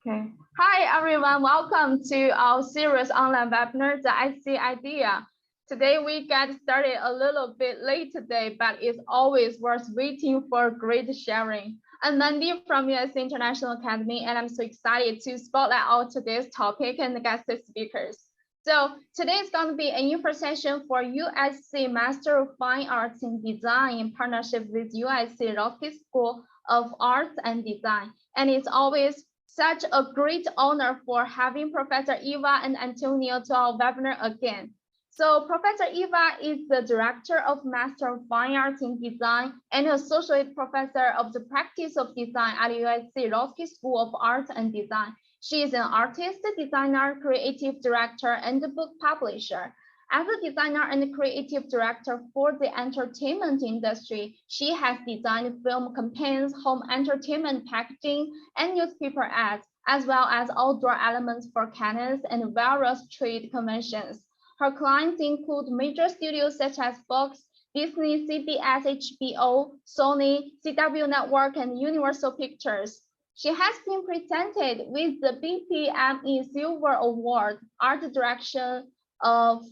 Okay. Hi, everyone. Welcome to our series online webinar, The IC Idea. Today, we get started a little bit late today, but it's always worth waiting for great sharing. I'm Mandy from USC International Academy, and I'm so excited to spotlight out today's topic and the guest speakers. So today is going to be an info session for USC Master of Fine Arts in Design in partnership with USC Roski School of Arts and Design. And it's always such a great honor for having Professor Ewa and Antonio to our webinar again. So Professor Ewa is the Director of Master of Fine Arts in Design and Associate Professor of the Practice of Design at USC Roski School of Arts and Design. She is an artist, designer, creative director, and book publisher. As a designer and creative director for the entertainment industry, she has designed film campaigns, home entertainment packaging, and newspaper ads, as well as outdoor elements for cannons and various trade conventions. Her clients include major studios such as Fox, Disney, CBS, HBO, Sony, CW Network, and Universal Pictures. She has been presented with the BPME Silver Award, Art Direction,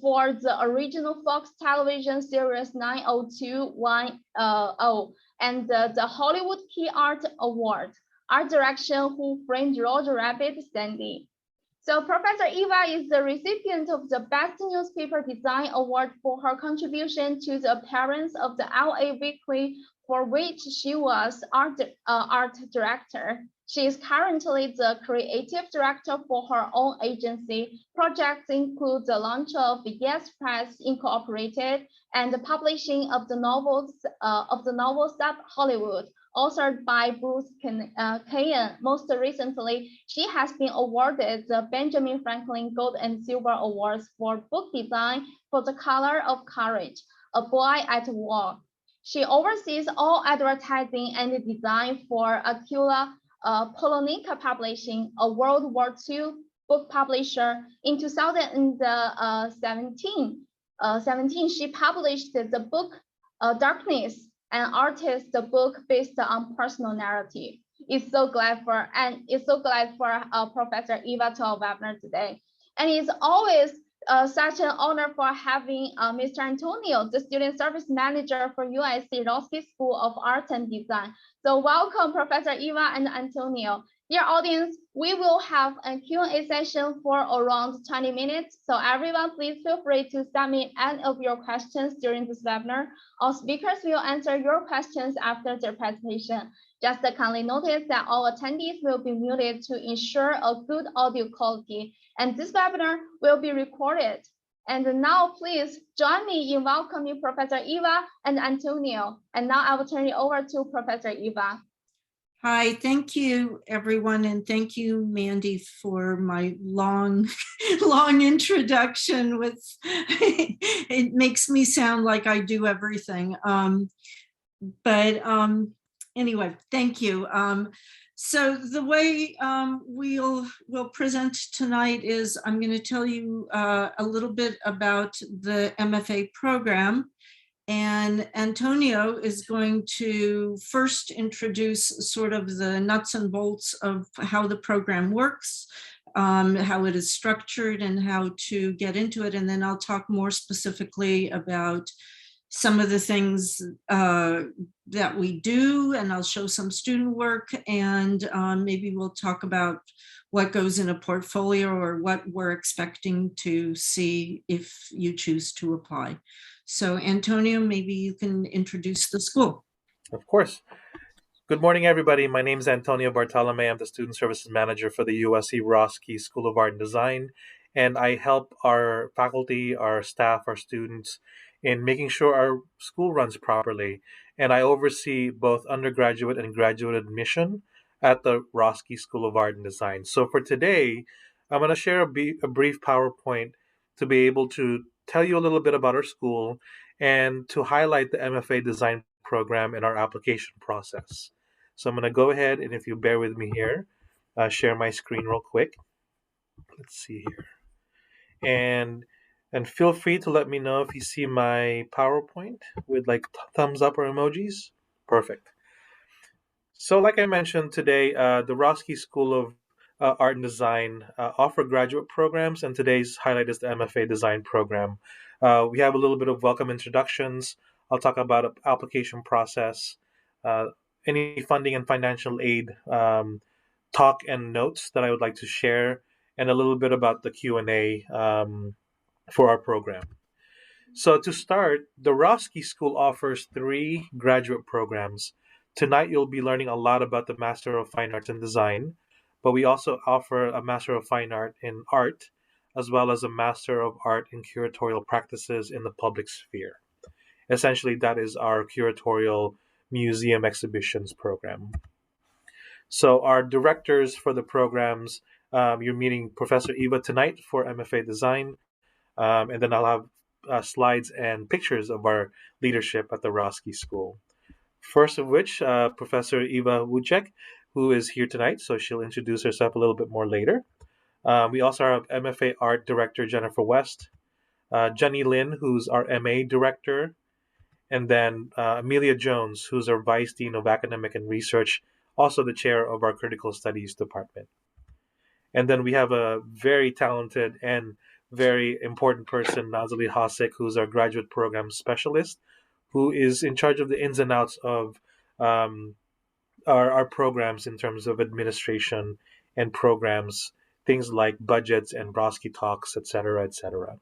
for the original Fox television series 90210 and the Hollywood Key Art Award, Art Direction Who Framed Roger Rabbit Sandy. So Professor Ewa is the recipient of the Best Newspaper Design Award for her contribution to the appearance of the LA Weekly, for which she was art director. She is currently the creative director for her own agency. Projects include the launch of Yes Press Incorporated and the publishing of the novel Sub Hollywood, authored by Bruce Kayan. Most recently, she has been awarded the Benjamin Franklin Gold and Silver Awards for book design for The Color of Courage, A Boy at War. She oversees all advertising and design for Aquila Polonica Publishing, a World War II book publisher. In 2017, she published the book Darkness, an artist book based on personal narrative. It's so glad for Professor Ewa to our webinar today, and it's always such an honor for having Mr. Antonio, the Student Service Manager for USC Roski School of Arts and Design. So welcome, Professor Ewa and Antonio. Dear audience, we will have a Q&A session for around 20 minutes. So everyone, please feel free to submit any of your questions during this webinar. Our speakers will answer your questions after their presentation. Just kindly notice that all attendees will be muted to ensure a good audio quality. And this webinar will be recorded. And now please join me in welcoming Professor Ewa and Antonio. And now I will turn it over to Professor Ewa. Hi, thank you, everyone, and thank you, Mandy, for my long introduction. It makes me sound like I do everything. Anyway, thank you. So the way we'll present tonight is I'm going to tell you a little bit about the MFA program. And Antonio is going to first introduce sort of the nuts and bolts of how the program works, how it is structured, and how to get into it. And then I'll talk more specifically about some of the things that we do, and I'll show some student work, and maybe we'll talk about what goes in a portfolio or what we're expecting to see if you choose to apply. So Antonio, maybe you can introduce the school. Of course. Good morning, everybody. My name is Antonio Bartolome. I'm the Student Services Manager for the USC Roski School of Art and Design, and I help our faculty, our staff, our students in making sure our school runs properly. And I oversee both undergraduate and graduate admission at the Roski School of Art and Design. So for today, I'm going to share a brief PowerPoint to be able to tell you a little bit about our school and to highlight the MFA design program and our application process. So I'm going to go ahead, and if you bear with me here, share my screen real quick. Let's see here. And feel free to let me know if you see my PowerPoint with like thumbs up or emojis. Perfect. So like I mentioned today, the Roski School of Art and Design offer graduate programs, and today's highlight is the MFA Design program. We have a little bit of welcome introductions. I'll talk about application process, uh, any funding and financial aid, talk and notes that I would like to share, and a little bit about the Q&A for our program. So to start, the Roski School offers 3 graduate programs. Tonight you'll be learning a lot about the Master of Fine Arts in Design, but we also offer a Master of Fine Art in Art, as well as a Master of Art in Curatorial Practices in the Public Sphere. Essentially, that is our curatorial museum exhibitions program. So our directors for the programs, you're meeting Professor Ewa tonight for MFA Design, and then I'll have slides and pictures of our leadership at the Roski School. First of which, Professor Ewa Wojciak, who is here tonight, so she'll introduce herself a little bit more later. We also have MFA Art Director Jennifer West, Jenny Lin, who's our MA Director, and then Amelia Jones, who's our Vice Dean of Academic and Research, also the chair of our Critical Studies Department. And then we have a very talented and very important person, Nazali Hasek, who's our graduate program specialist, who is in charge of the ins and outs of um, our programs in terms of administration and programs, things like budgets and Broski talks, etc., etc.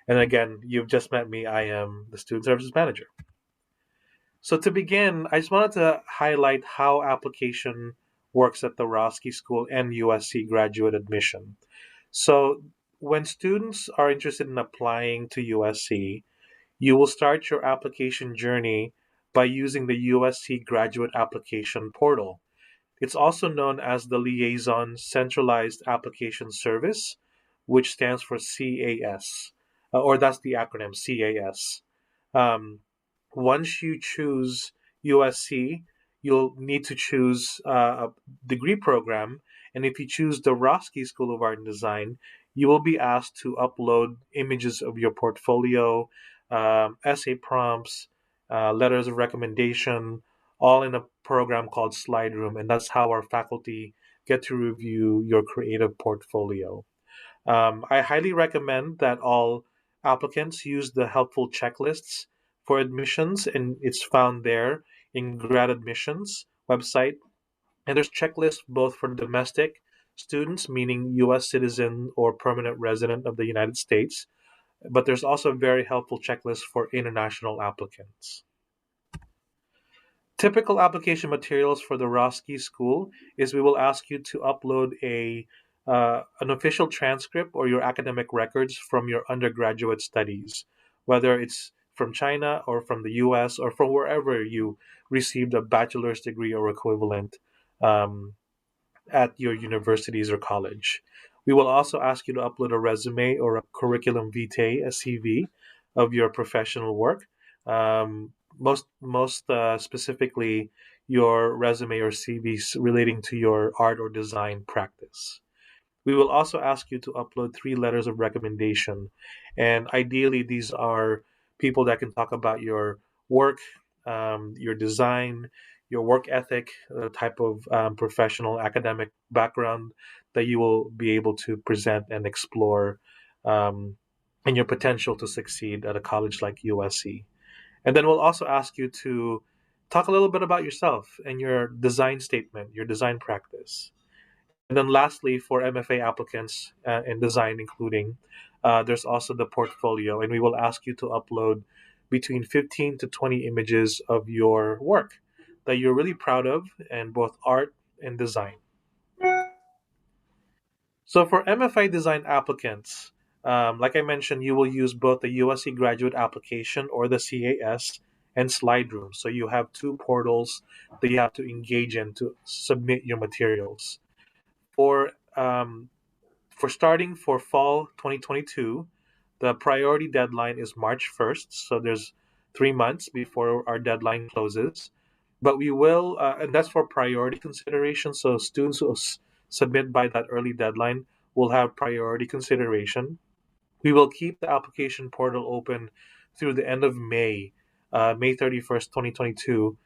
And again, you've just met me. I am the student services manager. So to begin, I just wanted to highlight how application works at the Roski School and USC graduate admission. So when students are interested in applying to USC, you will start your application journey by using the USC Graduate Application Portal. It's also known as the Liaison Centralized Application Service, which stands for CAS, or that's the acronym CAS. Um, Once you choose USC, you'll need to choose a degree program. And if you choose the Roski School of Art and Design, you will be asked to upload images of your portfolio, essay prompts, letters of recommendation, all in a program called Slide Room. And that's how our faculty get to review your creative portfolio. I highly recommend that all applicants use the helpful checklists for admissions, and it's found there in Grad Admissions website. And there's checklists both for domestic students, meaning U.S. citizen or permanent resident of the United States, but there's also a very helpful checklist for international applicants. Typical application materials for the Roski School is we will ask you to upload an official transcript or your academic records from your undergraduate studies, whether it's from China or from the US or from wherever you received a bachelor's degree or equivalent um, at your universities or college. We will also ask you to upload a resume or a curriculum vitae, a CV, of your professional work. Most specifically, your resume or CVs relating to your art or design practice. We will also ask you to upload 3 letters of recommendation. And ideally, these are people that can talk about your work, your design, your work ethic, the type of professional academic background that you will be able to present and explore, um, and your potential to succeed at a college like USC. And then we'll also ask you to talk a little bit about yourself and your design statement, your design practice. And then lastly, for MFA applicants in design, including, there's also the portfolio, and we will ask you to upload between 15 to 20 images of your work that you're really proud of in both art and design. So for MFA design applicants, like I mentioned, you will use both the USC graduate application or the CAS and Slide Room. So you have 2 portals that you have to engage in to submit your materials. For um, for starting for fall 2022, the priority deadline is March 1st. So there's 3 months before our deadline closes. But we will, and that's for priority consideration. So students who submit by that early deadline will have priority consideration. We will keep the application portal open through the end of May, May 31st, 2022,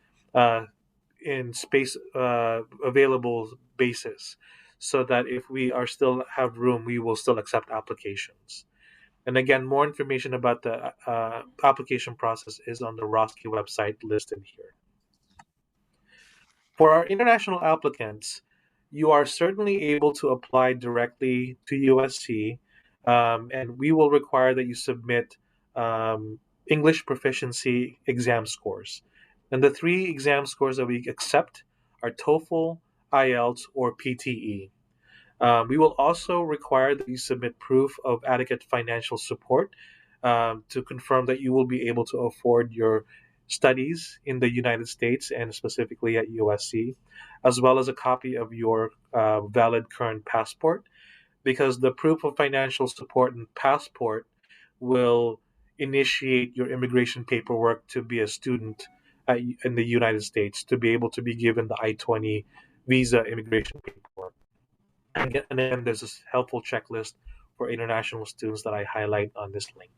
in space available basis. so that if we are still have room, we will still accept applications. And again, more information about the application process is on the Roski website listed here. For our international applicants, you are certainly able to apply directly to USC, and we will require that you submit English proficiency exam scores. And the three exam scores that we accept are TOEFL, IELTS, or PTE. We will also require that you submit proof of adequate financial support to confirm that you will be able to afford your studies in the United States and specifically at USC, as well as a copy of your valid current passport, because the proof of financial support and passport will initiate your immigration paperwork to be a student in the United States, to be able to be given the I-20 visa immigration paperwork. And then there's this helpful checklist for international students that I highlight on this link.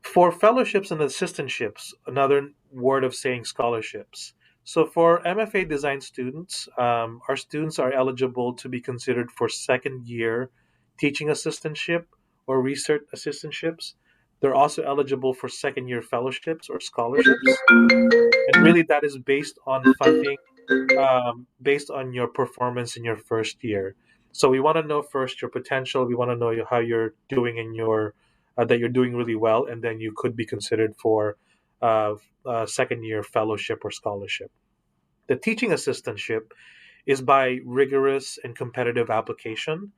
For fellowships and assistantships, another word of saying scholarships. So for MFA design students, our students are eligible to be considered for second year teaching assistantship or research assistantships. They're also eligible for second year fellowships or scholarships. And really that is based on funding based on your performance in your first year. So we want to know first your potential. We want to know how you're doing in your that you're doing really well, and then you could be considered for second year fellowship or scholarship. The teaching assistantship is by rigorous and competitive application,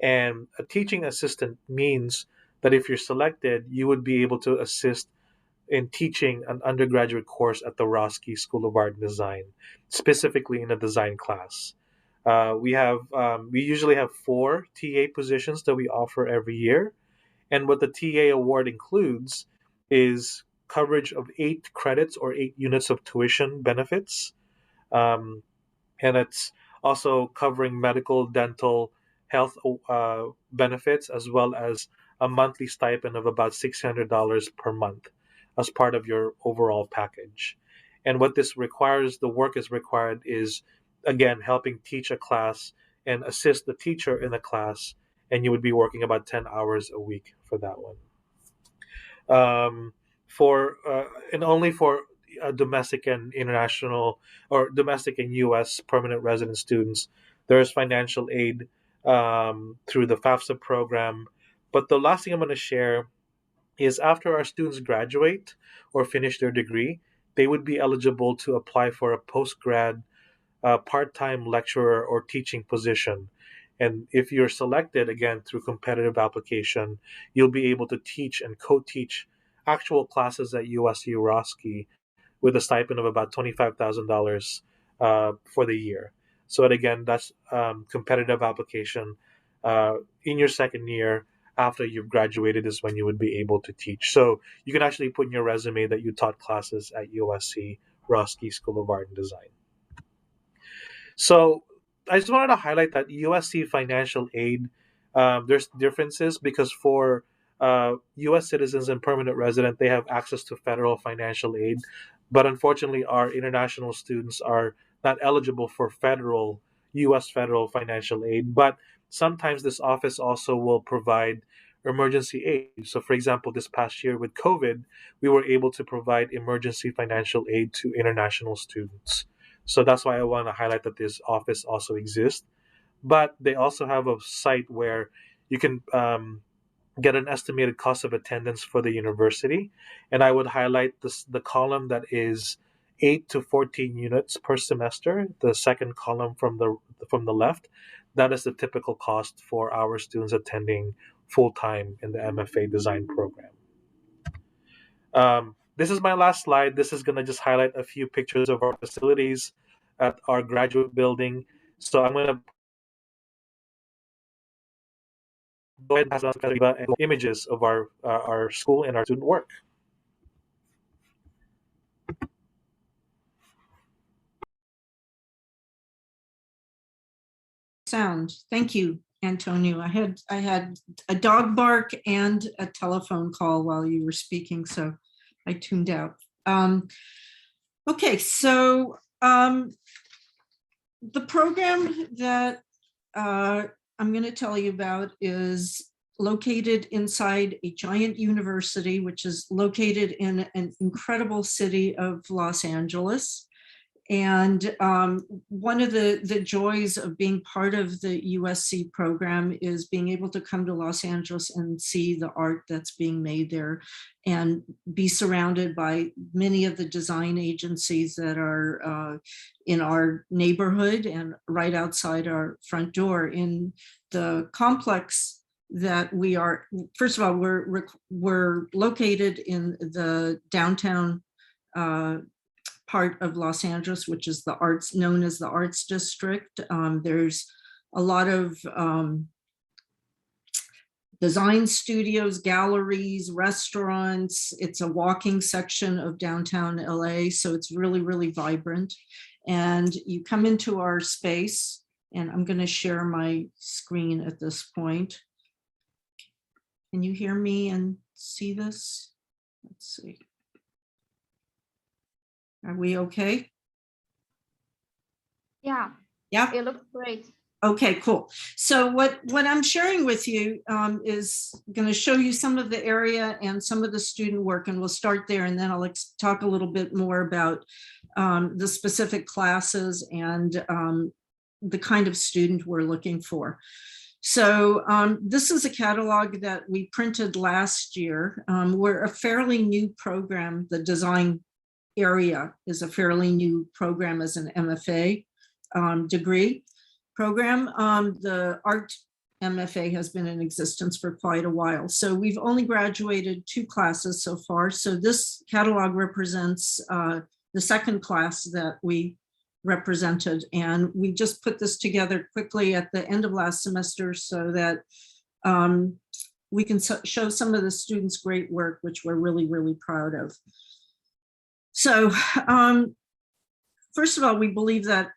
and a teaching assistant means that if you're selected, you would be able to assist in teaching an undergraduate course at the Roski School of Art and Design, specifically in a design class. We usually have 4 TA positions that we offer every year, and what the TA award includes is coverage of 8 credits or 8 units of tuition benefits, um, and it's also covering medical, dental, health benefits, as well as a monthly stipend of about $600 per month as part of your overall package. And what this requires, the work is required, is again helping teach a class and assist the teacher in the class, and you would be working about 10 hours a week for that one. For and only for domestic and international or domestic and U.S. permanent resident students, there is financial aid through the FAFSA program. But the last thing I'm going to share is after our students graduate or finish their degree, they would be eligible to apply for a post-grad part-time lecturer or teaching position. And if you're selected, again, through competitive application, you'll be able to teach and co-teach actual classes at USC Roski with a stipend of about $25,000 for the year. So again, that's competitive application. In your second year, after you've graduated, is when you would be able to teach. So you can actually put in your resume that you taught classes at USC Roski School of Art and Design. So I just wanted to highlight that USC financial aid, there's differences because for U.S. citizens and permanent resident, they have access to federal financial aid. But unfortunately, our international students are not eligible for U.S. federal financial aid. But sometimes this office also will provide emergency aid. So for example, this past year with COVID, we were able to provide emergency financial aid to international students. So that's why I want to highlight that this office also exists. But they also have a site where you can get an estimated cost of attendance for the university. And I would highlight the column that is 8 to 14 units per semester. The second column from the left, that is the typical cost for our students attending full-time in the MFA design program. This is my last slide. This is going to just highlight a few pictures of our facilities at our graduate building. So I'm going to go ahead and pass it on to Eva and images of our school and our student work. Sound. Thank you, Antonio. I had a dog bark and a telephone call while you were speaking, so I tuned out. Okay, so The program that I'm going to tell you about is located inside a giant university, which is located in an incredible city of Los Angeles. And one of the joys of being part of the USC program is being able to come to Los Angeles and see the art that's being made there and be surrounded by many of the design agencies that are in our neighborhood and right outside our front door. In the complex that we are, first of all, we're located in the downtown part of Los Angeles, which is the arts, known as the Arts District. There's a lot of design studios, galleries, restaurants. It's a walking section of downtown LA, so it's really, really vibrant. And you come into our space, and I'm going to share my screen at this point. Can you hear me and see this? Let's see. Are we okay? Yeah. Yeah. It looks great. Okay, cool. So what I'm sharing with you is going to show you some of the area and some of the student work, and we'll start there, and then I'll talk a little bit more about the specific classes and the kind of student we're looking for. So this is a catalog that we printed last year. We're a fairly new program. The design area is a fairly new program as an MFA degree program. The art MFA has been in existence for quite a while. So we've only graduated 2 classes so far. So this catalog represents the second class that we represented. And we just put this together quickly at the end of last semester so that we can show some of the students' great work, which we're really, really proud of. So first of all, we believe that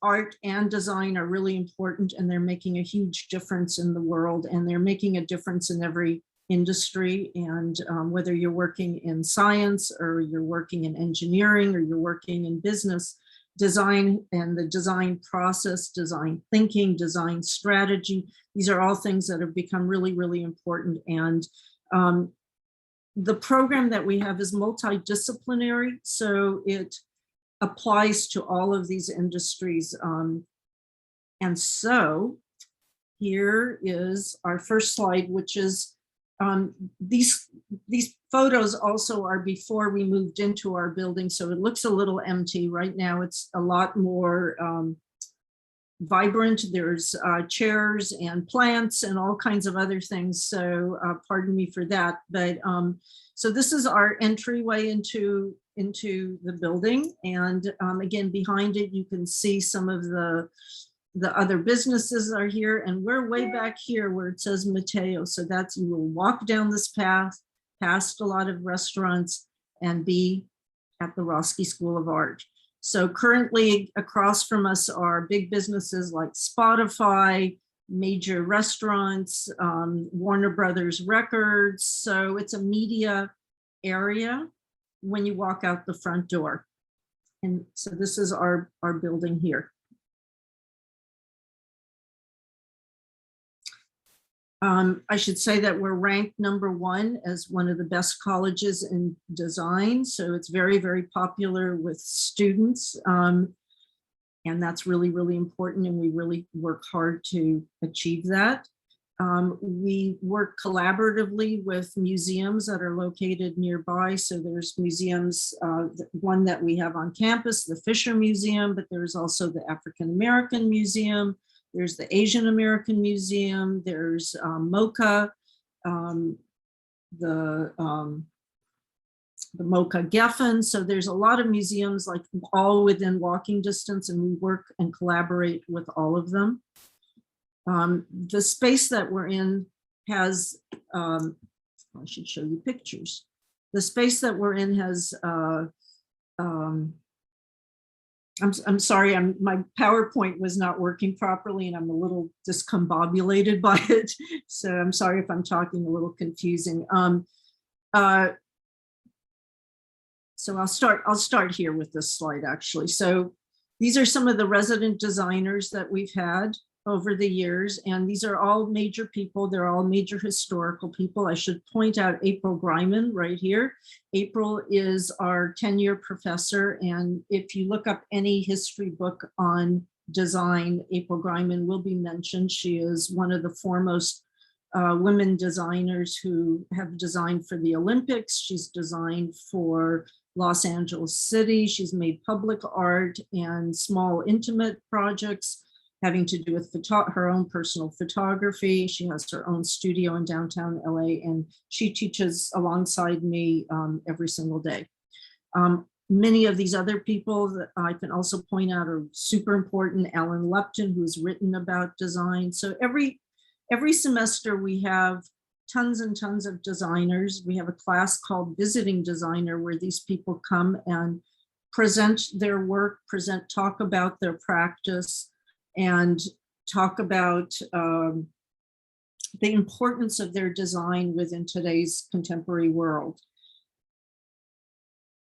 art and design are really important, and they're making a huge difference in the world, and they're making a difference in every industry. And whether you're working in science, or you're working in engineering, or you're working in business, design and the design process, design thinking, design strategy, these are all things that have become really, really important. And the program that we have is multidisciplinary, so it applies to all of these industries. And so here is our first slide, which is these photos also are before we moved into our building, so it looks a little empty. Right now it's a lot more vibrant. There's chairs and plants and all kinds of other things, so pardon me for that. But so this is our entryway into the building, and again, behind it you can see some of the other businesses are here, and we're way back here where it says Mateo. So that's, you will walk down this path past a lot of restaurants and be at the Roski School of Art. So currently across from us are big businesses like Spotify, major restaurants, Warner Brothers Records. So it's a media area when you walk out the front door. And so this is our building here. I should say that we're ranked #1 as one of the best colleges in design. So it's very, very popular with students. And that's really, really important. And we really work hard to achieve that. We work collaboratively with museums that are located nearby. So there's museums, one that we have on campus, the Fisher Museum, but there's also the African American Museum. There's the Asian American Museum, there's MoCA, the MoCA Geffen. So there's a lot of museums, like all within walking distance, and we work and collaborate with all of them. The space that we're in has, I should show you pictures. The space that we're in has, I'm sorry, my PowerPoint was not working properly and I'm a little discombobulated by it. So I'm sorry if I'm talking a little confusing. So I'll start here with this slide actually. So These are some of the resident designers that we've had over the years, and these are all major people. They're all major historical people. I should point out April Greiman right here. April is our 10-year professor, and if you look up any history book on design, April Greiman will be mentioned. She is one of the foremost women designers who have designed for the Olympics. She's designed for Los Angeles City. She's made public art and small intimate projects having to do with her own personal photography. She has her own studio in downtown LA, and she teaches alongside me every single day. Many of these other people that I can also point out are super important. Alan Lupton, who's written about design. So every semester we have tons and tons of designers. We have a class called Visiting Designer where these people come and present their work, talk about their practice, and talk about the importance of their design within today's contemporary world.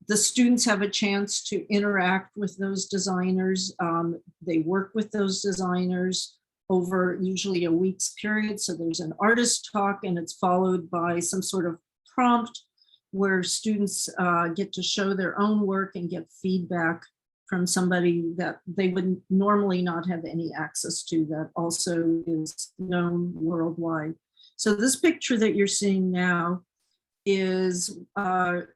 The students have a chance to interact with those designers. They work with those designers over usually a week's period. So there's an artist talk, and it's followed by some sort of prompt where students get to show their own work and get feedback from somebody that they would normally not have any access to, that also is known worldwide. So this picture that you're seeing now is part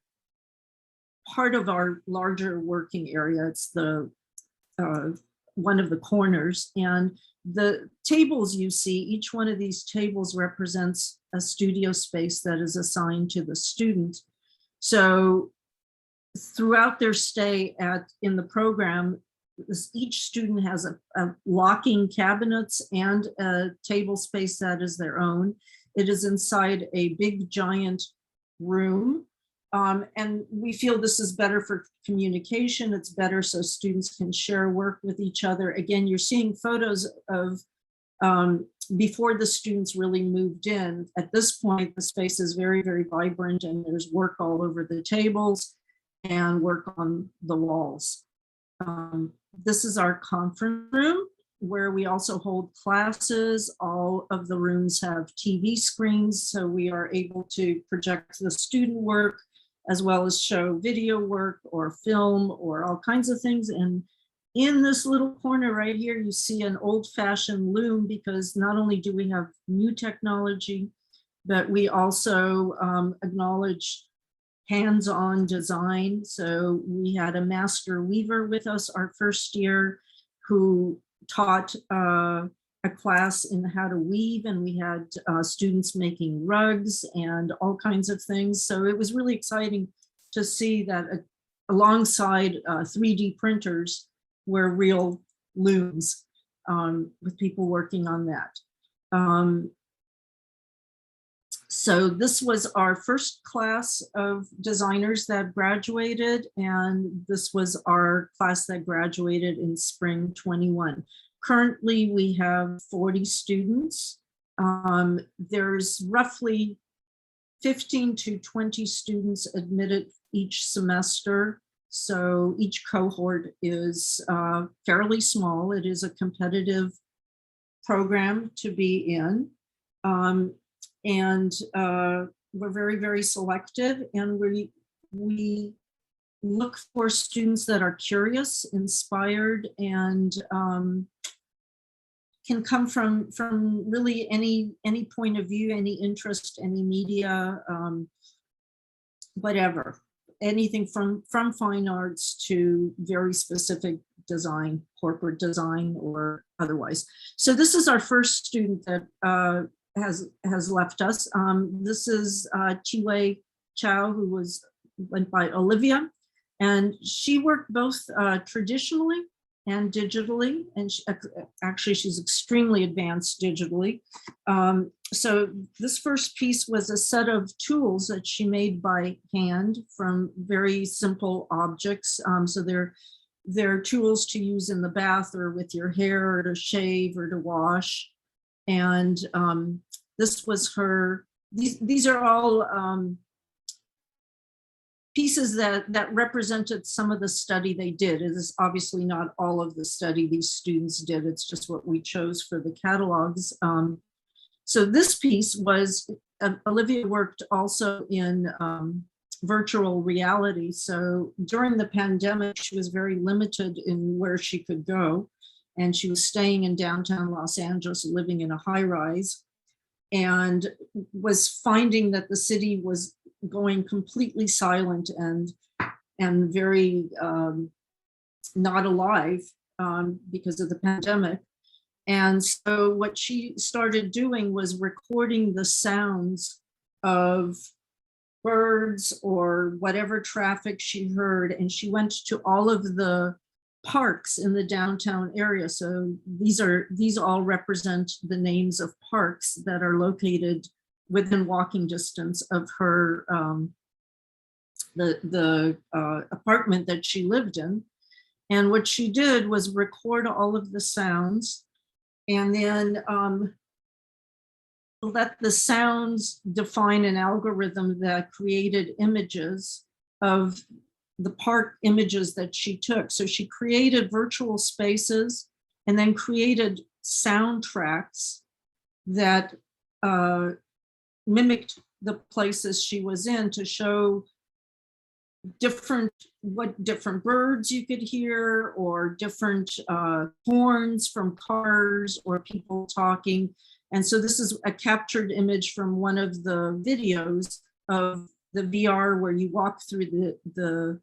of our larger working area. It's the one of the corners, and the tables you see, each one of these tables represents a studio space that is assigned to the student. So throughout their stay in the program, each student has a locking cabinets and a table space that is their own. It is inside a big giant room. And we feel this is better for communication. It's better so students can share work with each other. Again, you're seeing photos of before the students really moved in. At this point, the space is very, very vibrant, and there's work all over the tables and work on the walls. This is our conference room where we also hold classes. All of the rooms have TV screens, so we are able to project the student work as well as show video work or film or all kinds of things. And in this little corner right here, you see an old-fashioned loom, because not only do we have new technology, but we also acknowledge hands-on design. So we had a master weaver with us our first year who taught a class in how to weave, and we had students making rugs and all kinds of things. So it was really exciting to see that alongside 3D printers were real looms with people working on that. So this was our first class of designers that graduated, and this was our class that graduated in spring 21. Currently, we have 40 students. There's roughly 15 to 20 students admitted each semester. So each cohort is fairly small. It is a competitive program to be in. And we're very, very selective, and we look for students that are curious, inspired, and can come from really any point of view, any interest, any media, whatever, anything from fine arts to very specific design, corporate design or otherwise. So this is our first student that has left us. This is Chiwei Chow, who went by Olivia, and she worked both traditionally and digitally, and actually she's extremely advanced digitally. So this first piece was a set of tools that she made by hand from very simple objects. So they're tools to use in the bath or with your hair, or to shave or to wash. And this was her, these are all pieces that represented some of the study they did. It is obviously not all of the study these students did. It's just what we chose for the catalogs. So this piece was, Olivia worked also in virtual reality. So during the pandemic, she was very limited in where she could go. And she was staying in downtown Los Angeles, living in a high rise, and was finding that the city was going completely silent and very not alive because of the pandemic. And so what she started doing was recording the sounds of birds or whatever traffic she heard. And she went to all of the parks in the downtown area. So these all represent the names of parks that are located within walking distance of her, the apartment that she lived in. And what she did was record all of the sounds and then let the sounds define an algorithm that created images of the park images that she took. So she created virtual spaces and then created soundtracks that mimicked the places she was in to show what different birds you could hear, or different horns from cars or people talking. And so this is a captured image from one of the videos of the VR where you walk through the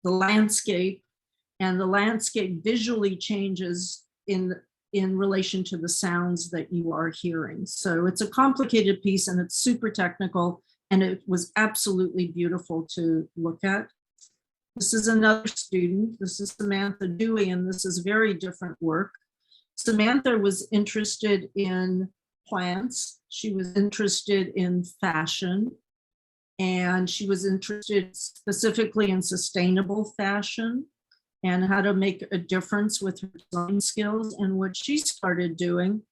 landscape, and the landscape visually changes in relation to the sounds that you are hearing. So it's a complicated piece and it's super technical, and it was absolutely beautiful to look at. This is another student. This is Samantha Dewey, and this is very different work. Samantha was interested in plants. She was interested in fashion, and she was interested specifically in sustainable fashion and how to make a difference with her design skills. And what she started doing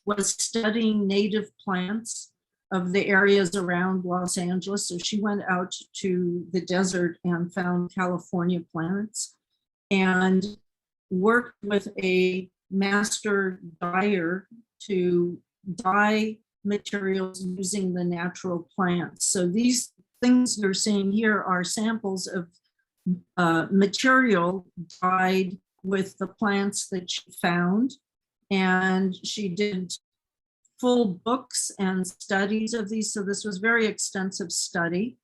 was studying native plants of the areas around Los Angeles. So she went out to the desert and found California plants and worked with a master dyer to dye materials using the natural plants. So these things you're seeing here are samples of material dyed with the plants that she found. And she did full books and studies of these. So this was very extensive study.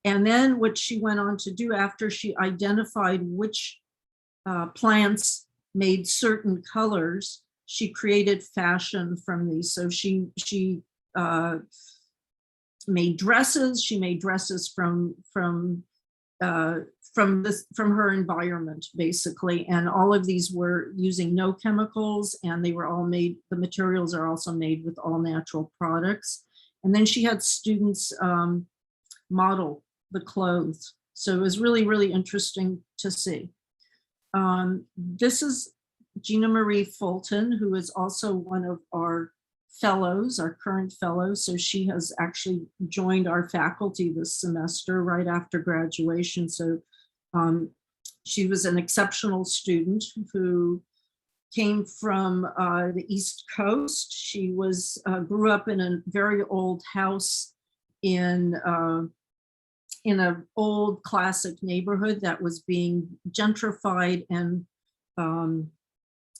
And then what she went on to do after she identified which plants made certain colors, she created fashion from these. So she made dresses. She made dresses from her environment, basically. And all of these were using no chemicals, and they were all made, the materials are also made with all natural products. And then she had students model the clothes. So it was really, really interesting to see. This is Gina Marie Fulton, who is also one of our fellows, our current fellows. So she has actually joined our faculty this semester right after graduation. So she was an exceptional student who came from the East Coast. She was grew up in a very old house in an old classic neighborhood that was being gentrified and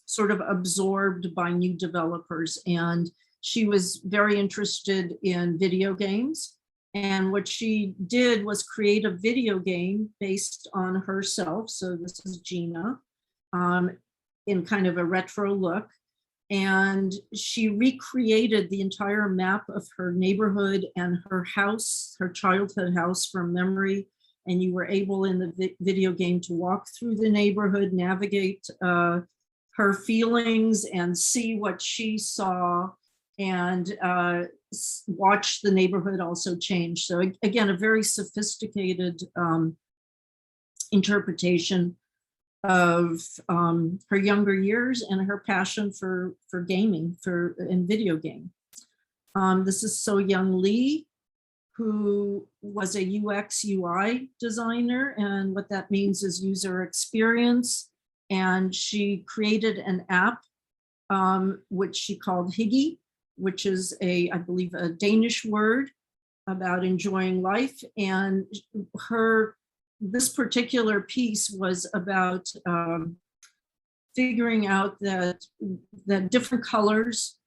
sort of absorbed by new developers. And she was very interested in video games. And what she did was create a video game based on herself. So this is Gina in kind of a retro look. And she recreated the entire map of her neighborhood and her house, her childhood house from memory. And you were able in the video game to walk through the neighborhood, navigate her feelings and see what she saw, and watch the neighborhood also change. So again, a very sophisticated interpretation of her younger years and her passion for gaming, in video game. This is So Young Lee, who was a UX UI designer. And what that means is user experience. And she created an app, which she called Hygge, which is I believe, a Danish word about enjoying life. And this particular piece was about figuring out that different colors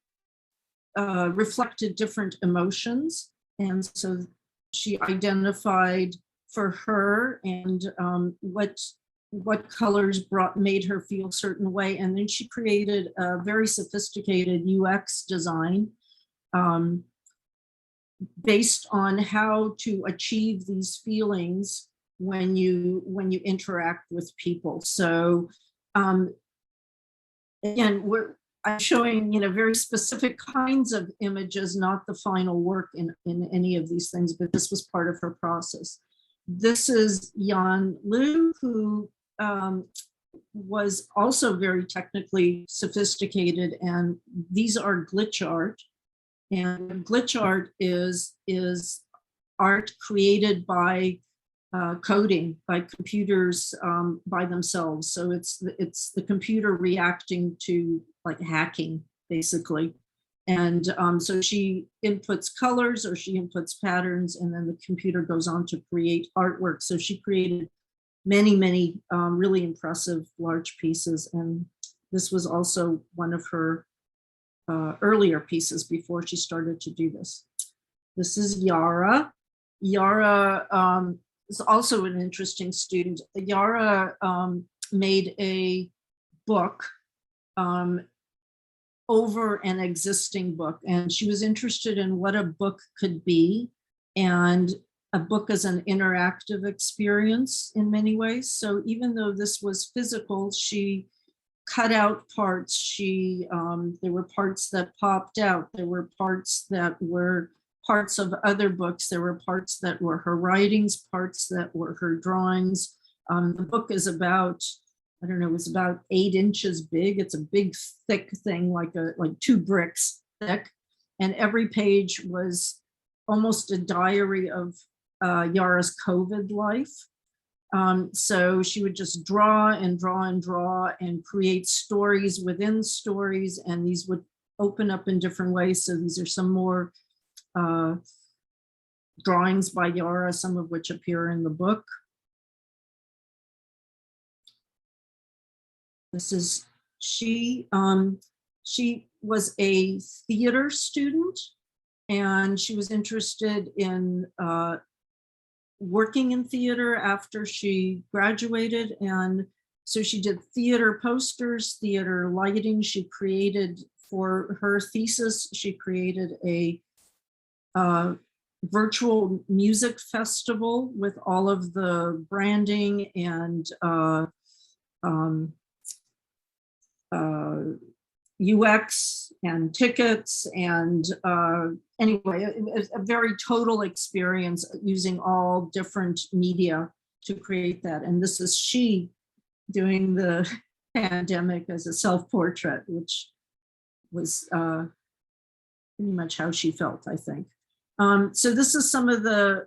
reflected different emotions. And so she identified for her and what colors made her feel a certain way. And then she created a very sophisticated UX design based on how to achieve these feelings when you interact with people. So again, I'm showing, very specific kinds of images, not the final work in any of these things, but this was part of her process. This is Yan Liu, who was also very technically sophisticated, and these are glitch art. And glitch art is art created by coding, by computers by themselves. So it's the computer reacting to like hacking, basically. And so she inputs colors or she inputs patterns, and then the computer goes on to create artwork. So she created many really impressive large pieces. And this was also one of her earlier pieces before she started to do this. This is Yara. Yara is also an interesting student. Yara made a book over an existing book, and she was interested in what a book could be. And a book is an interactive experience in many ways. So even though this was physical, she cut out parts. There were parts that popped out. There were parts that were parts of other books. There were parts that were her writings, parts that were her drawings. The book is about, I don't know, it was about 8 inches big. It's a big, thick thing, like 2 bricks thick. And every page was almost a diary of Yara's COVID life. So she would just draw and draw and draw and create stories within stories, and these would open up in different ways. So these are some more drawings by Yara, some of which appear in the book. This is she was a theater student, and she was interested in working in theater after she graduated. And so she did theater posters, theater lighting. She created, for her thesis, she created a virtual music festival with all of the branding and UX and tickets, and anyway, a very total experience using all different media to create that. And this is she doing the pandemic as a self-portrait, which was pretty much how she felt, I think. So this is some of the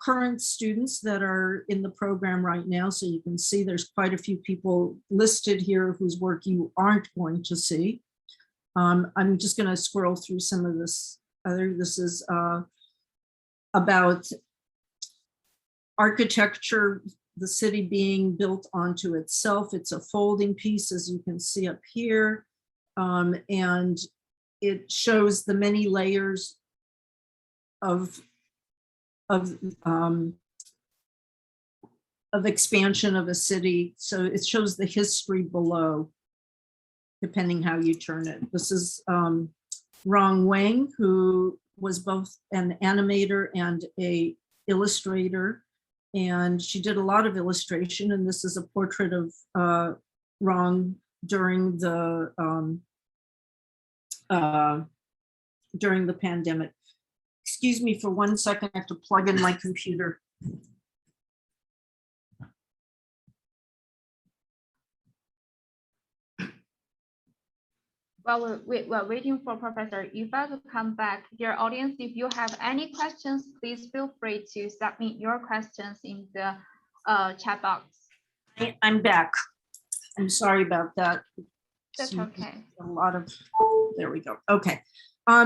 current students that are in the program right now. So you can see there's quite a few people listed here whose work you aren't going to see. I'm just going to scroll through some of this other. This is about architecture, the city being built onto itself. It's a folding piece, as you can see up here. And it shows the many layers of expansion of a city. So it shows the history below, depending how you turn it. This is Rong Wang, who was both an animator and a illustrator, and she did a lot of illustration. And this is a portrait of Rong during the pandemic. Excuse me for 1 second, I have to plug in my computer. While we're waiting for Professor Ewa to come back, dear audience, if you have any questions, please feel free to submit your questions in the chat box. I'm back. I'm sorry about that. That's okay. A lot of, there we go. Okay.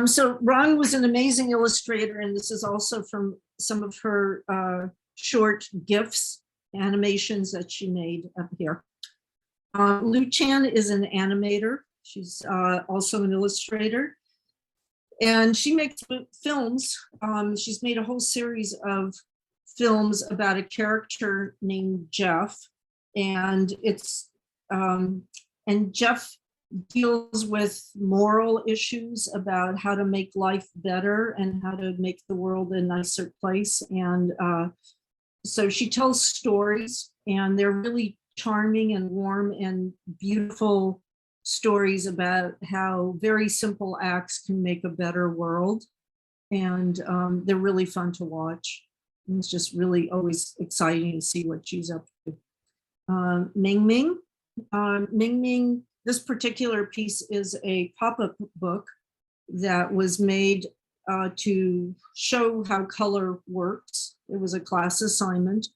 So Ron was an amazing illustrator, and this is also from some of her short GIFs, animations that she made up here. Lu Chan is an animator. She's also an illustrator, and she makes films. She's made a whole series of films about a character named Jeff, and Jeff deals with moral issues about how to make life better and how to make the world a nicer place. And so she tells stories, and they're really charming and warm and beautiful stories about how very simple acts can make a better world. And they're really fun to watch. And it's just really always exciting to see what she's up to. Ming Ming. Ming Ming, this particular piece is a pop-up book that was made to show how color works. It was a class assignment.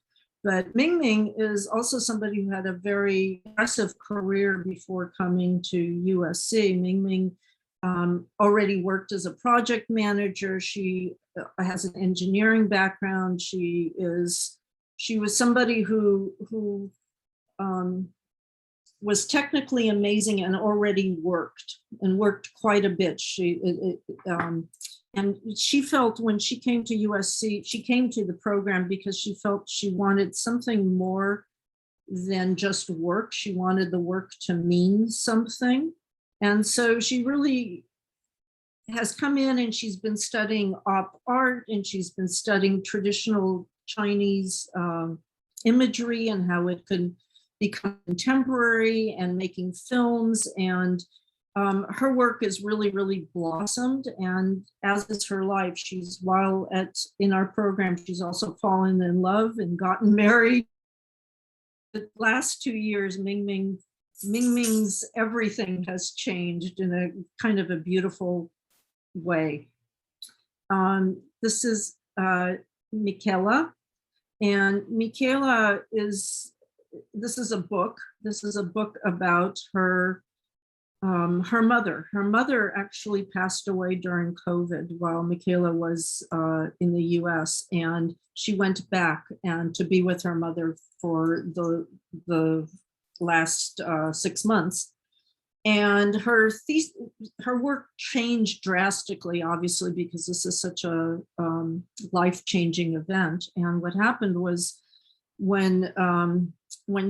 But Ming Ming is also somebody who had a very impressive career before coming to USC. Ming Ming already worked as a project manager. She has an engineering background. She was somebody who was technically amazing and already worked quite a bit. And she felt when she came to USC, she came to the program because she felt she wanted something more than just work. She wanted the work to mean something. And so she really has come in, and she's been studying op art, and she's been studying traditional Chinese imagery and how it could become contemporary, and making films. And her work is really, really blossomed, and as is her life. She's, while in our program, she's also fallen in love and gotten married. The last 2 years, Ming Ming's everything has changed in a kind of a beautiful way. This is Michaela, and Michaela this is a book. This is a book about her mother. Her mother actually passed away during COVID while Michaela was in the US, and she went back and to be with her mother for the last 6 months. And her work changed drastically, obviously, because this is such a life-changing event. And what happened was, when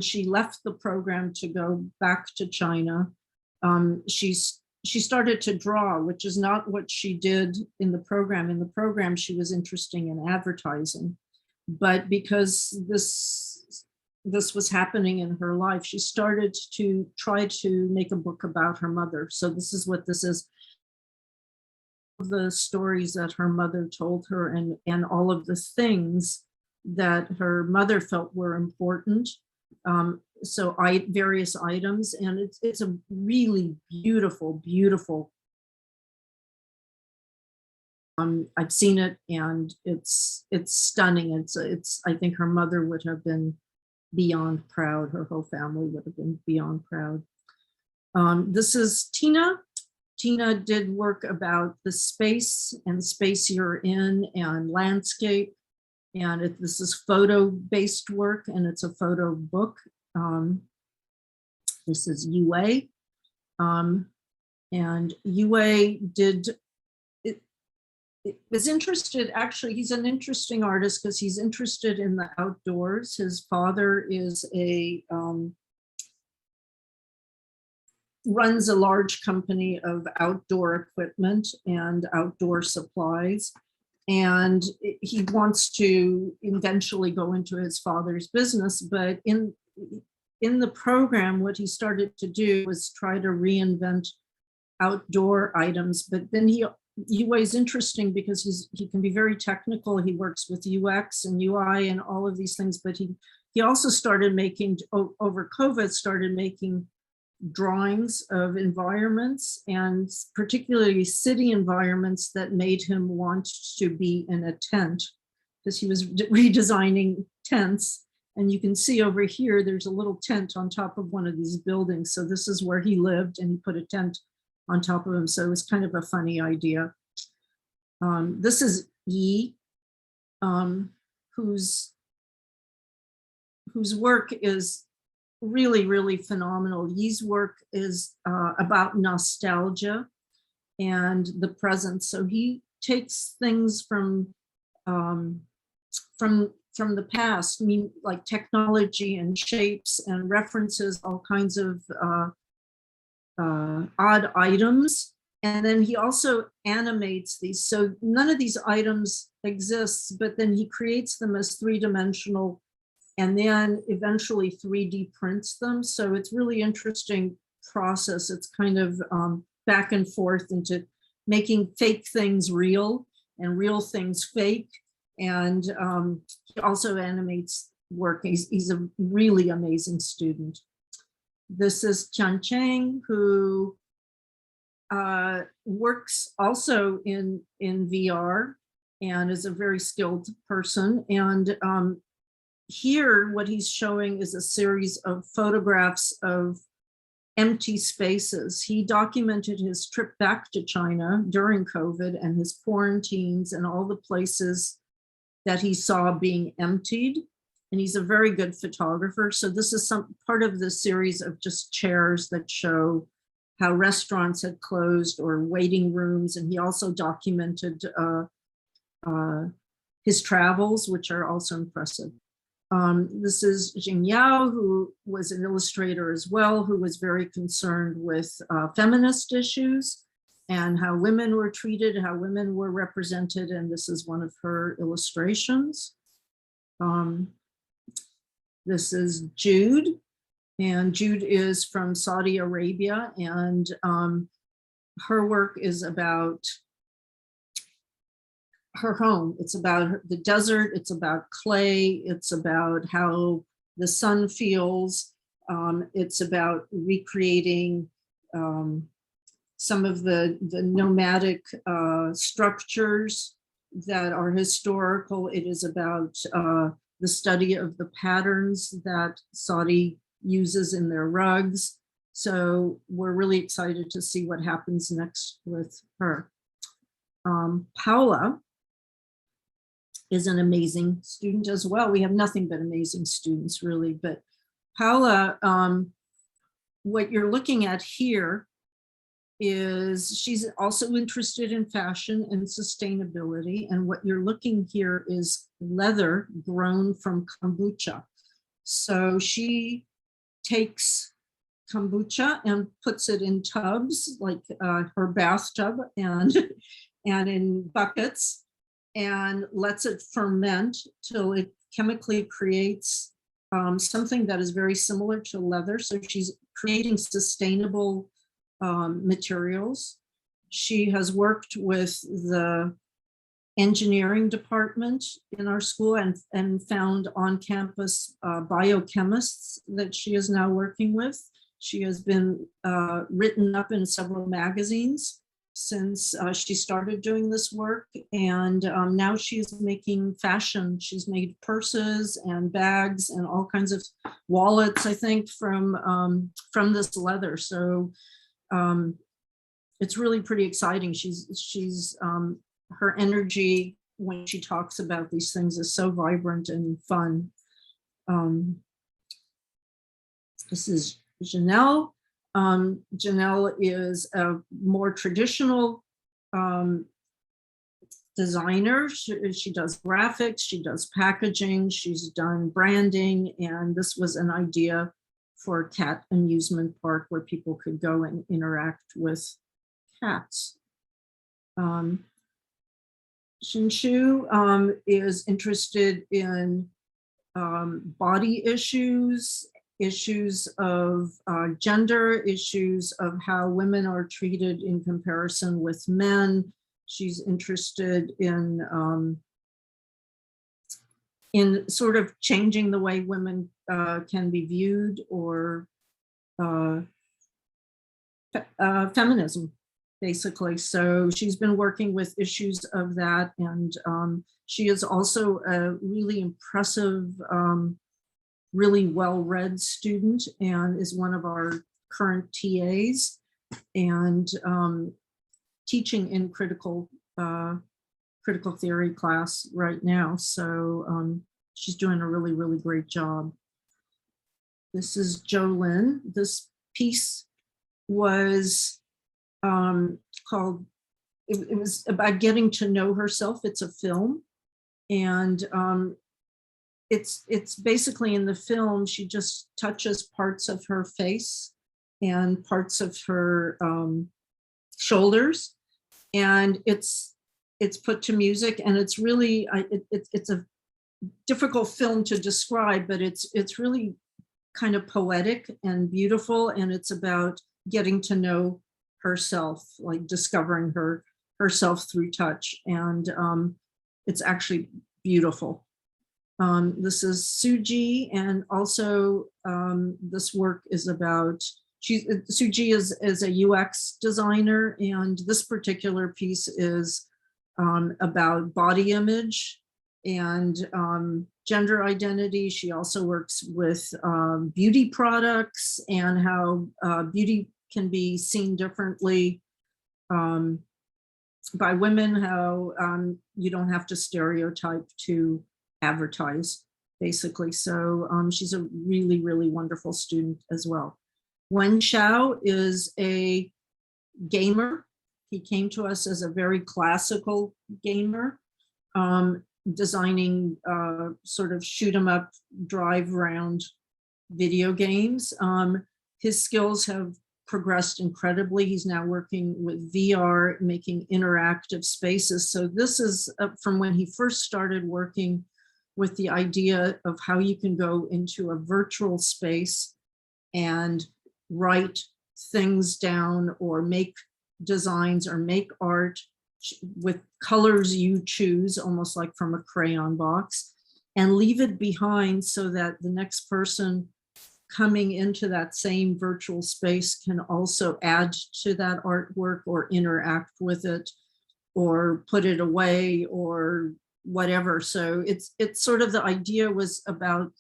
she left the program to go back to China, she started to draw, which is not what she did in the program. In the program, she was interested in advertising, but because this was happening in her life, she started to try to make a book about her mother. So this is what this is. The stories that her mother told her, and all of the things that her mother felt were important. So various items, and it's a really beautiful, beautiful. I've seen it, and it's stunning. It's I think her mother would have been beyond proud. Her whole family would have been beyond proud. This is Tina. Tina did work about the space and the space you're in, and landscape. And this is photo-based work, and it's a photo book. This is Yue. And Yue is interested, actually, he's an interesting artist because he's interested in the outdoors. His father runs a large company of outdoor equipment and outdoor supplies. And he wants to eventually go into his father's business. But in the program, what he started to do was try to reinvent outdoor items. But then Yue is interesting because he can be very technical. He works with UX and UI and all of these things. But he also started making, over COVID, started making drawings of environments, and particularly city environments, that made him want to be in a tent, because he was redesigning tents. And you can see over here, there's a little tent on top of one of these buildings. So this is where he lived, and he put a tent on top of him. So it was kind of a funny idea. This is Yi, whose work is really, really phenomenal. Yi's work is about nostalgia and the present. So he takes things from the past, I mean, like technology and shapes, and references all kinds of odd items. And then he also animates these. So none of these items exists, but then he creates them as three-dimensional, and then eventually 3D prints them. So it's really interesting process. It's kind of back and forth into making fake things real and real things fake. And he also animates work. He's a really amazing student. This is Chan Chang, who works also in VR and is a very skilled person. And here, what he's showing is a series of photographs of empty spaces. He documented his trip back to China during COVID and his quarantines and all the places that he saw being emptied. And he's a very good photographer. So this is some part of the series of just chairs that show how restaurants had closed or waiting rooms. And he also documented his travels, which are also impressive. This is Jing Yao, who was an illustrator as well, who was very concerned with feminist issues and how women were treated, how women were represented. And this is one of her illustrations. This is Jude, and Jude is from Saudi Arabia, and her work is about her home. It's about the desert, it's about clay, it's about how the sun feels, it's about recreating some of the nomadic structures that are historical. It is about the study of the patterns that Saudi uses in their rugs. So we're really excited to see what happens next with her. Paula is an amazing student as well. We have nothing but amazing students, really. But Paula, what you're looking at here is she's also interested in fashion and sustainability. And what you're looking here is leather grown from kombucha. So she takes kombucha and puts it in tubs, like her bathtub, and in buckets, and lets it ferment till it chemically creates something that is very similar to leather. So she's creating sustainable materials. She has worked with the engineering department in our school and found on-campus biochemists that she is now working with. She has been written up in several magazines since she started doing this work, and now she's making fashion. She's made purses and bags and all kinds of wallets, I think, from this leather. So it's really pretty exciting. She's her energy when she talks about these things is so vibrant and fun. This is Janelle. Janelle is a more traditional designer. She does graphics, she does packaging, she's done branding, and this was an idea for a cat amusement park where people could go and interact with cats. Shinshu is interested in body issues, issues of gender, issues of how women are treated in comparison with men. She's interested in sort of changing the way women can be viewed, or feminism, basically. So she's been working with issues of that, and she is also a really impressive, really well-read student, and is one of our current TAs, and teaching in critical theory class right now. So she's doing a really, really great job. This is Jolyn. This piece was called, it was about getting to know herself. It's a film, and it's basically, in the film, she just touches parts of her face and parts of her shoulders, and it's put to music, and it's really, it's a difficult film to describe, but it's really kind of poetic and beautiful, and it's about getting to know herself, like discovering herself through touch, and it's actually beautiful. This is Suji, and also this work is about, Suji is a UX designer, and this particular piece is about body image and gender identity. She also works with beauty products and how beauty can be seen differently by women, how you don't have to stereotype to advertise, basically. So she's a really, really wonderful student as well. Wen Xiao is a gamer. He came to us as a very classical gamer, designing sort of shoot 'em up, drive round video games. His skills have progressed incredibly. He's now working with VR, making interactive spaces. So this is from when he first started working with the idea of how you can go into a virtual space and write things down or make designs or make art with colors you choose, almost like from a crayon box, and leave it behind so that the next person coming into that same virtual space can also add to that artwork or interact with it or put it away or whatever. So it's sort of, the idea was about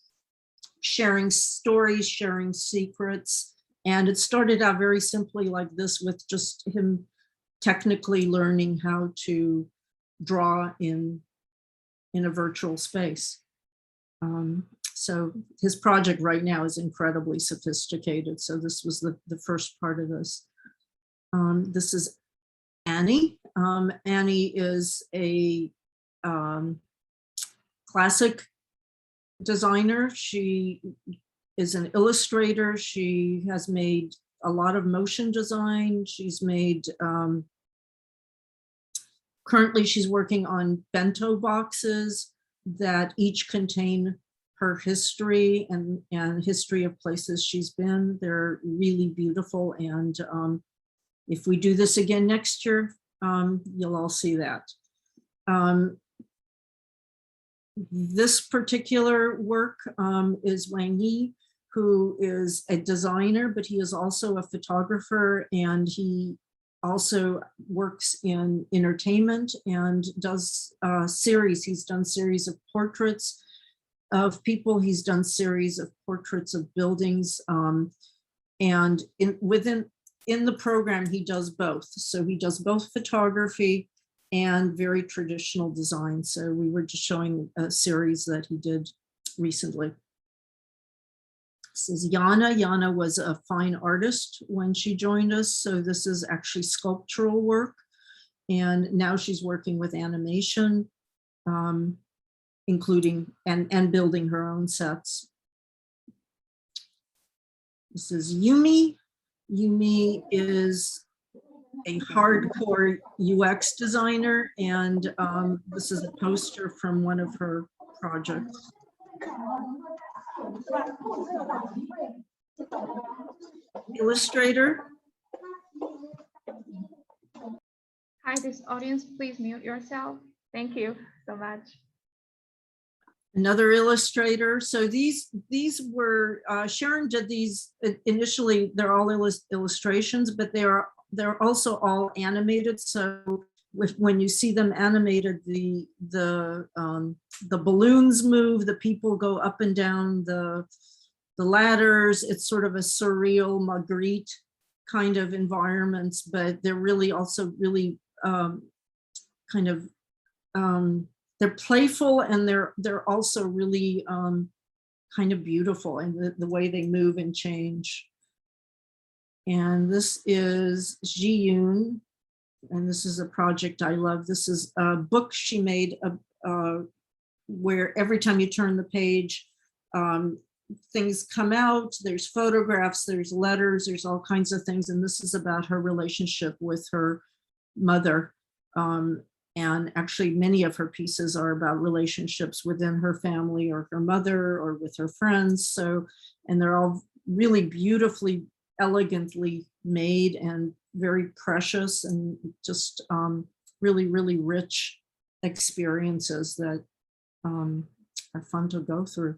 sharing stories, sharing secrets. And it started out very simply like this, with just him technically learning how to draw in a virtual space. So his project right now is incredibly sophisticated. So this was the first part of this. This is Annie. Annie is a classic designer. She is an illustrator. She has made a lot of motion design. She's made, currently she's working on bento boxes that each contain her history and history of places she's been. They're really beautiful. And if we do this again next year, you'll all see that. This particular work is Wang Yi, who is a designer, but he is also a photographer, and he also works in entertainment and does series. He's done series of portraits of people. He's done series of portraits of buildings. And in the program, he does both. So he does both photography and very traditional design. So we were just showing a series that he did recently. This is Yana. Yana was a fine artist when she joined us. So this is actually sculptural work. And now she's working with animation, including and building her own sets. This is Yumi. Yumi is a hardcore UX designer, and this is a poster from one of her projects. Illustrator. Hi, this audience, please mute yourself. Thank you so much. another illustrator. So these were, Sharon did these initially, they're all illustrations, but they're also all animated. So when you see them animated, the balloons move, the people go up and down the ladders. It's sort of a surreal Magritte kind of environments, but they're really also really kind of they're playful, and they're also really kind of beautiful in the way they move and change. And this is Ji Yoon, and this is a project I love. This is a book she made where every time you turn the page, things come out. There's photographs, there's letters, there's all kinds of things. And this is about her relationship with her mother. And actually many of her pieces are about relationships within her family or her mother or with her friends. So, and they're all really beautifully, elegantly made and very precious, and just really, really rich experiences that are fun to go through.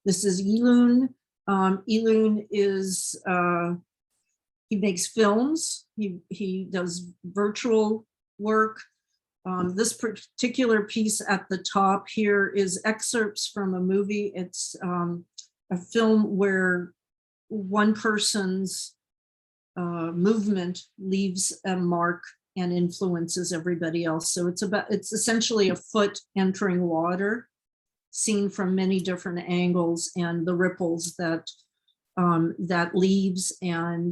This is Ilun. Ilun is, he makes films. He does virtual work. This particular piece at the top here is excerpts from a movie. It's a film where one person's movement leaves a mark and influences everybody else. So it's essentially a foot entering water, seen from many different angles, and the ripples that that leaves. And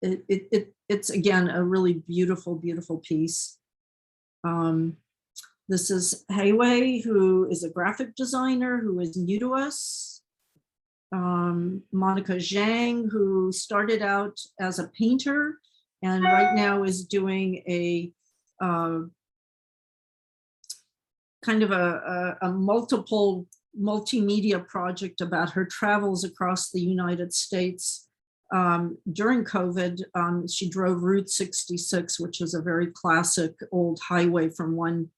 it's again a really beautiful, beautiful piece. This is Heiwei, who is a graphic designer who is new to us. Monica Zhang, who started out as a painter and right now is doing a kind of a multimedia project about her travels across the United States. During COVID, she drove Route 66, which is a very classic old highway from one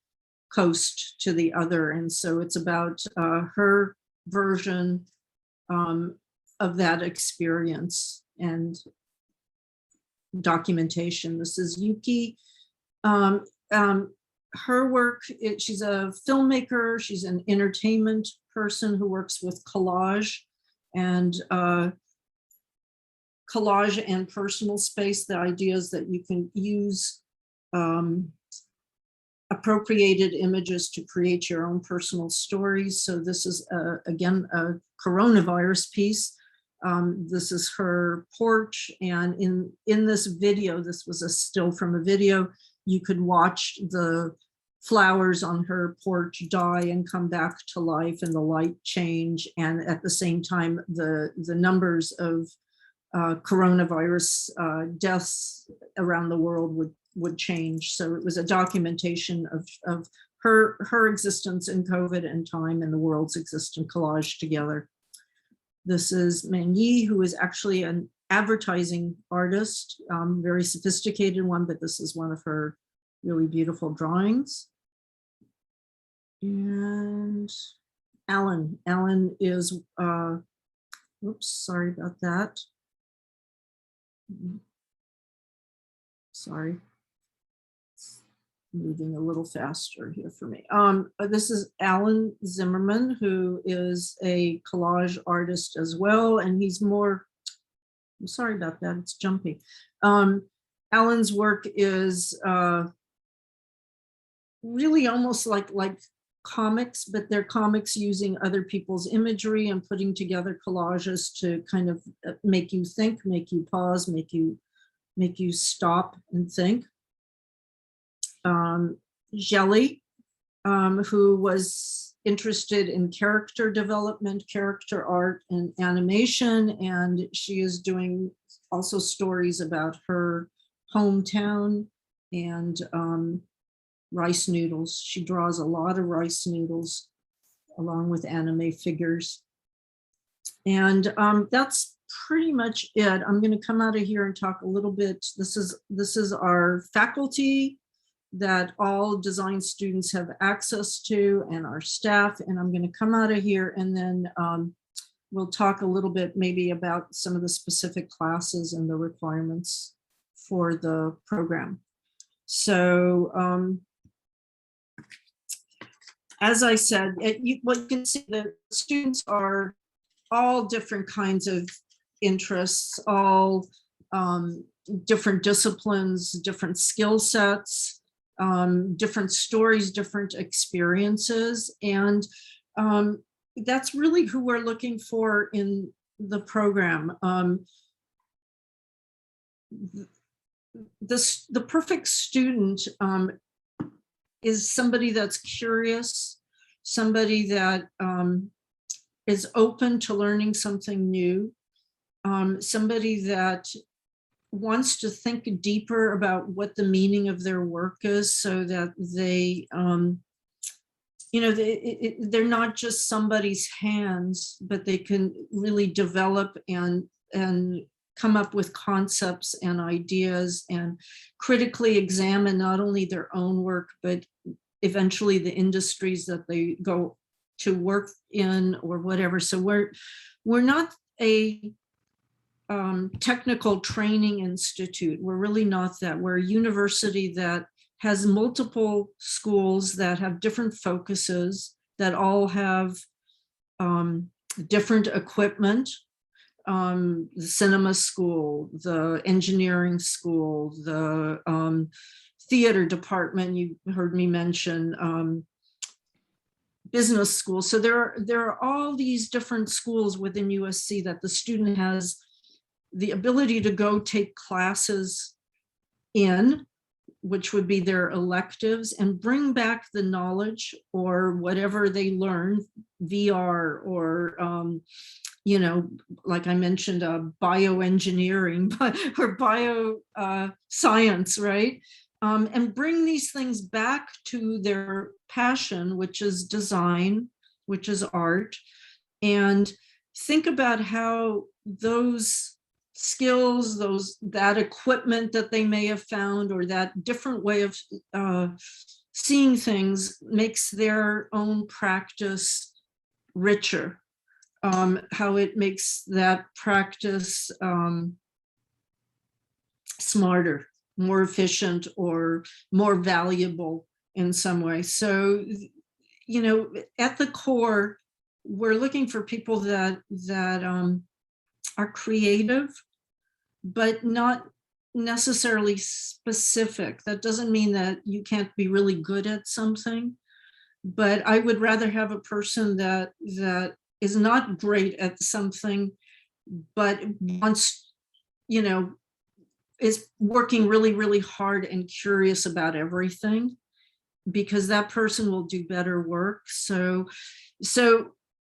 coast to the other. And so it's about her version of that experience and documentation. This is Yuki. Her work, she's a filmmaker, she's an entertainment person who works with collage and personal space, the ideas that you can use appropriated images to create your own personal stories. So this is, again, a coronavirus piece. This is her porch. And in this video, this was a still from a video, you could watch the flowers on her porch die and come back to life and the light change. And at the same time, the numbers of coronavirus deaths around the world would change. So it was a documentation of her existence in COVID and time and the world's existence collaged together. This is Man Yi, who is actually an advertising artist, very sophisticated one, but this is one of her really beautiful drawings. And Alan is, oops, sorry about that. Sorry, it's moving a little faster here for me. This is Alan Zimmerman, who is a collage artist as well, and he's more, I'm sorry about that, it's jumpy. Alan's work is really almost like comics, but they're comics using other people's imagery and putting together collages to kind of make you think, make you pause, make you stop and think. Jelly, who was interested in character development, character art, and animation, and she is doing also stories about her hometown and rice noodles. She draws a lot of rice noodles along with anime figures. And that's pretty much it. I'm going to come out of here and talk a little bit. This is our faculty that all design students have access to, and our staff. And I'm going to come out of here, and then we'll talk a little bit maybe about some of the specific classes and the requirements for the program. So as I said, what you can see, the students are all different kinds of interests, all different disciplines, different skill sets, different stories, different experiences. And that's really who we're looking for in the program. The perfect student is somebody that's curious, somebody that is open to learning something new, somebody that wants to think deeper about what the meaning of their work is, so that they, they're not just somebody's hands, but they can really develop and come up with concepts and ideas and critically examine not only their own work, but eventually the industries that they go to work in or whatever. So we're not a technical training institute. We're really not that. We're a university that has multiple schools that have different focuses, that all have different equipment. The cinema school, the engineering school, the theater department, you heard me mention, business school. So there are all these different schools within USC that the student has the ability to go take classes in, which would be their electives, and bring back the knowledge or whatever they learned, VR or like I mentioned, bioengineering or bioscience, right? And bring these things back to their passion, which is design, which is art, and think about how those skills, that equipment that they may have found, or that different way of seeing things makes their own practice richer. How it makes that practice smarter, more efficient, or more valuable in some way. So, at the core, we're looking for people that are creative, but not necessarily specific. That doesn't mean that you can't be really good at something, but I would rather have a person that is not great at something, but wants, is working really, really hard and curious about everything, because that person will do better work. So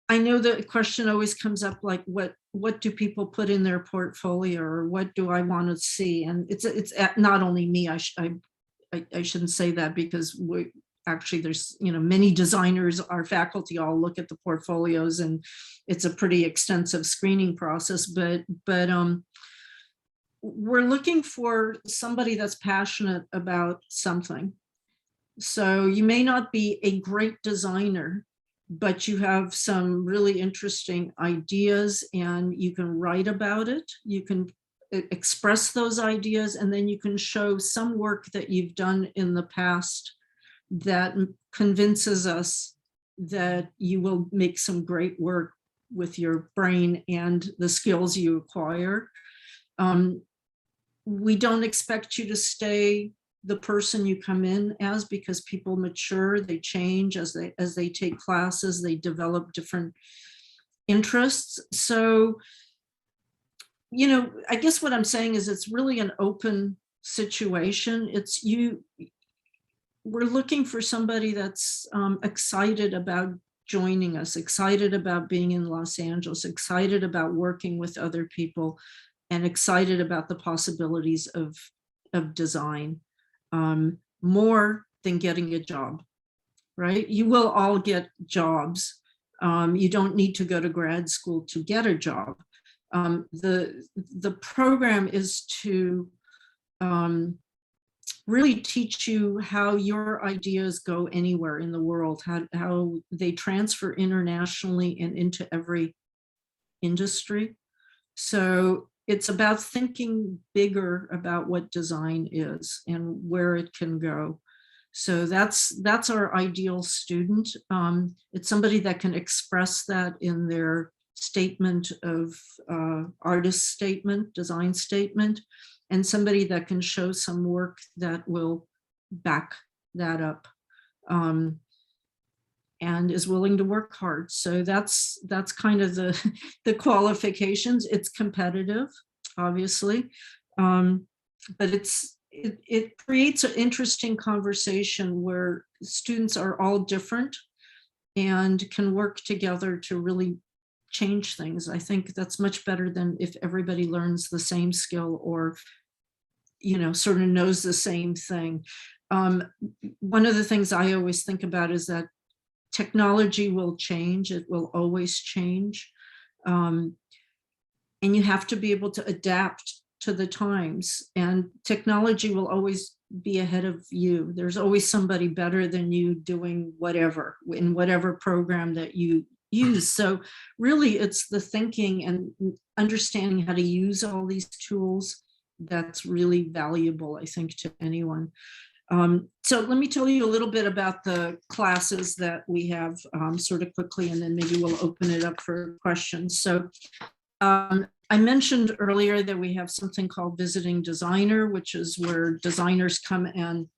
I know the question always comes up, like, what do people put in their portfolio, or what do I want to see? And it's not only me. I shouldn't say that, because actually there's many designers, our faculty all look at the portfolios, and it's a pretty extensive screening process. But we're looking for somebody that's passionate about something. So you may not be a great designer, but you have some really interesting ideas, and you can write about it. You can express those ideas, and then you can show some work that you've done in the past that convinces us that you will make some great work with your brain and the skills you acquire. We don't expect you to stay the person you come in as, because people mature, they change as they take classes, they develop different interests. So, I guess what I'm saying is it's really an open situation. We're looking for somebody that's excited about joining us, excited about being in Los Angeles, excited about working with other people, and excited about the possibilities of design, more than getting a job, right? You will all get jobs. You don't need to go to grad school to get a job. The program is to really teach you how your ideas go anywhere in the world, how they transfer internationally and into every industry. So it's about thinking bigger about what design is and where it can go. So that's our ideal student. It's somebody that can express that in their statement of artist statement, design statement, and somebody that can show some work that will back that up, and is willing to work hard. So that's kind of the qualifications. It's competitive, obviously, but it creates an interesting conversation where students are all different and can work together to really change things. I think that's much better than if everybody learns the same skill or, sort of knows the same thing. One of the things I always think about is that technology will change. It will always change. And you have to be able to adapt to the times, and technology will always be ahead of you. There's always somebody better than you doing whatever in whatever program that you use. So really it's the thinking and understanding how to use all these tools that's really valuable, I think, to anyone. So let me tell you a little bit about the classes that we have, sort of quickly, and then maybe we'll open it up for questions. So I mentioned earlier that we have something called Visiting Designer, which is where designers come and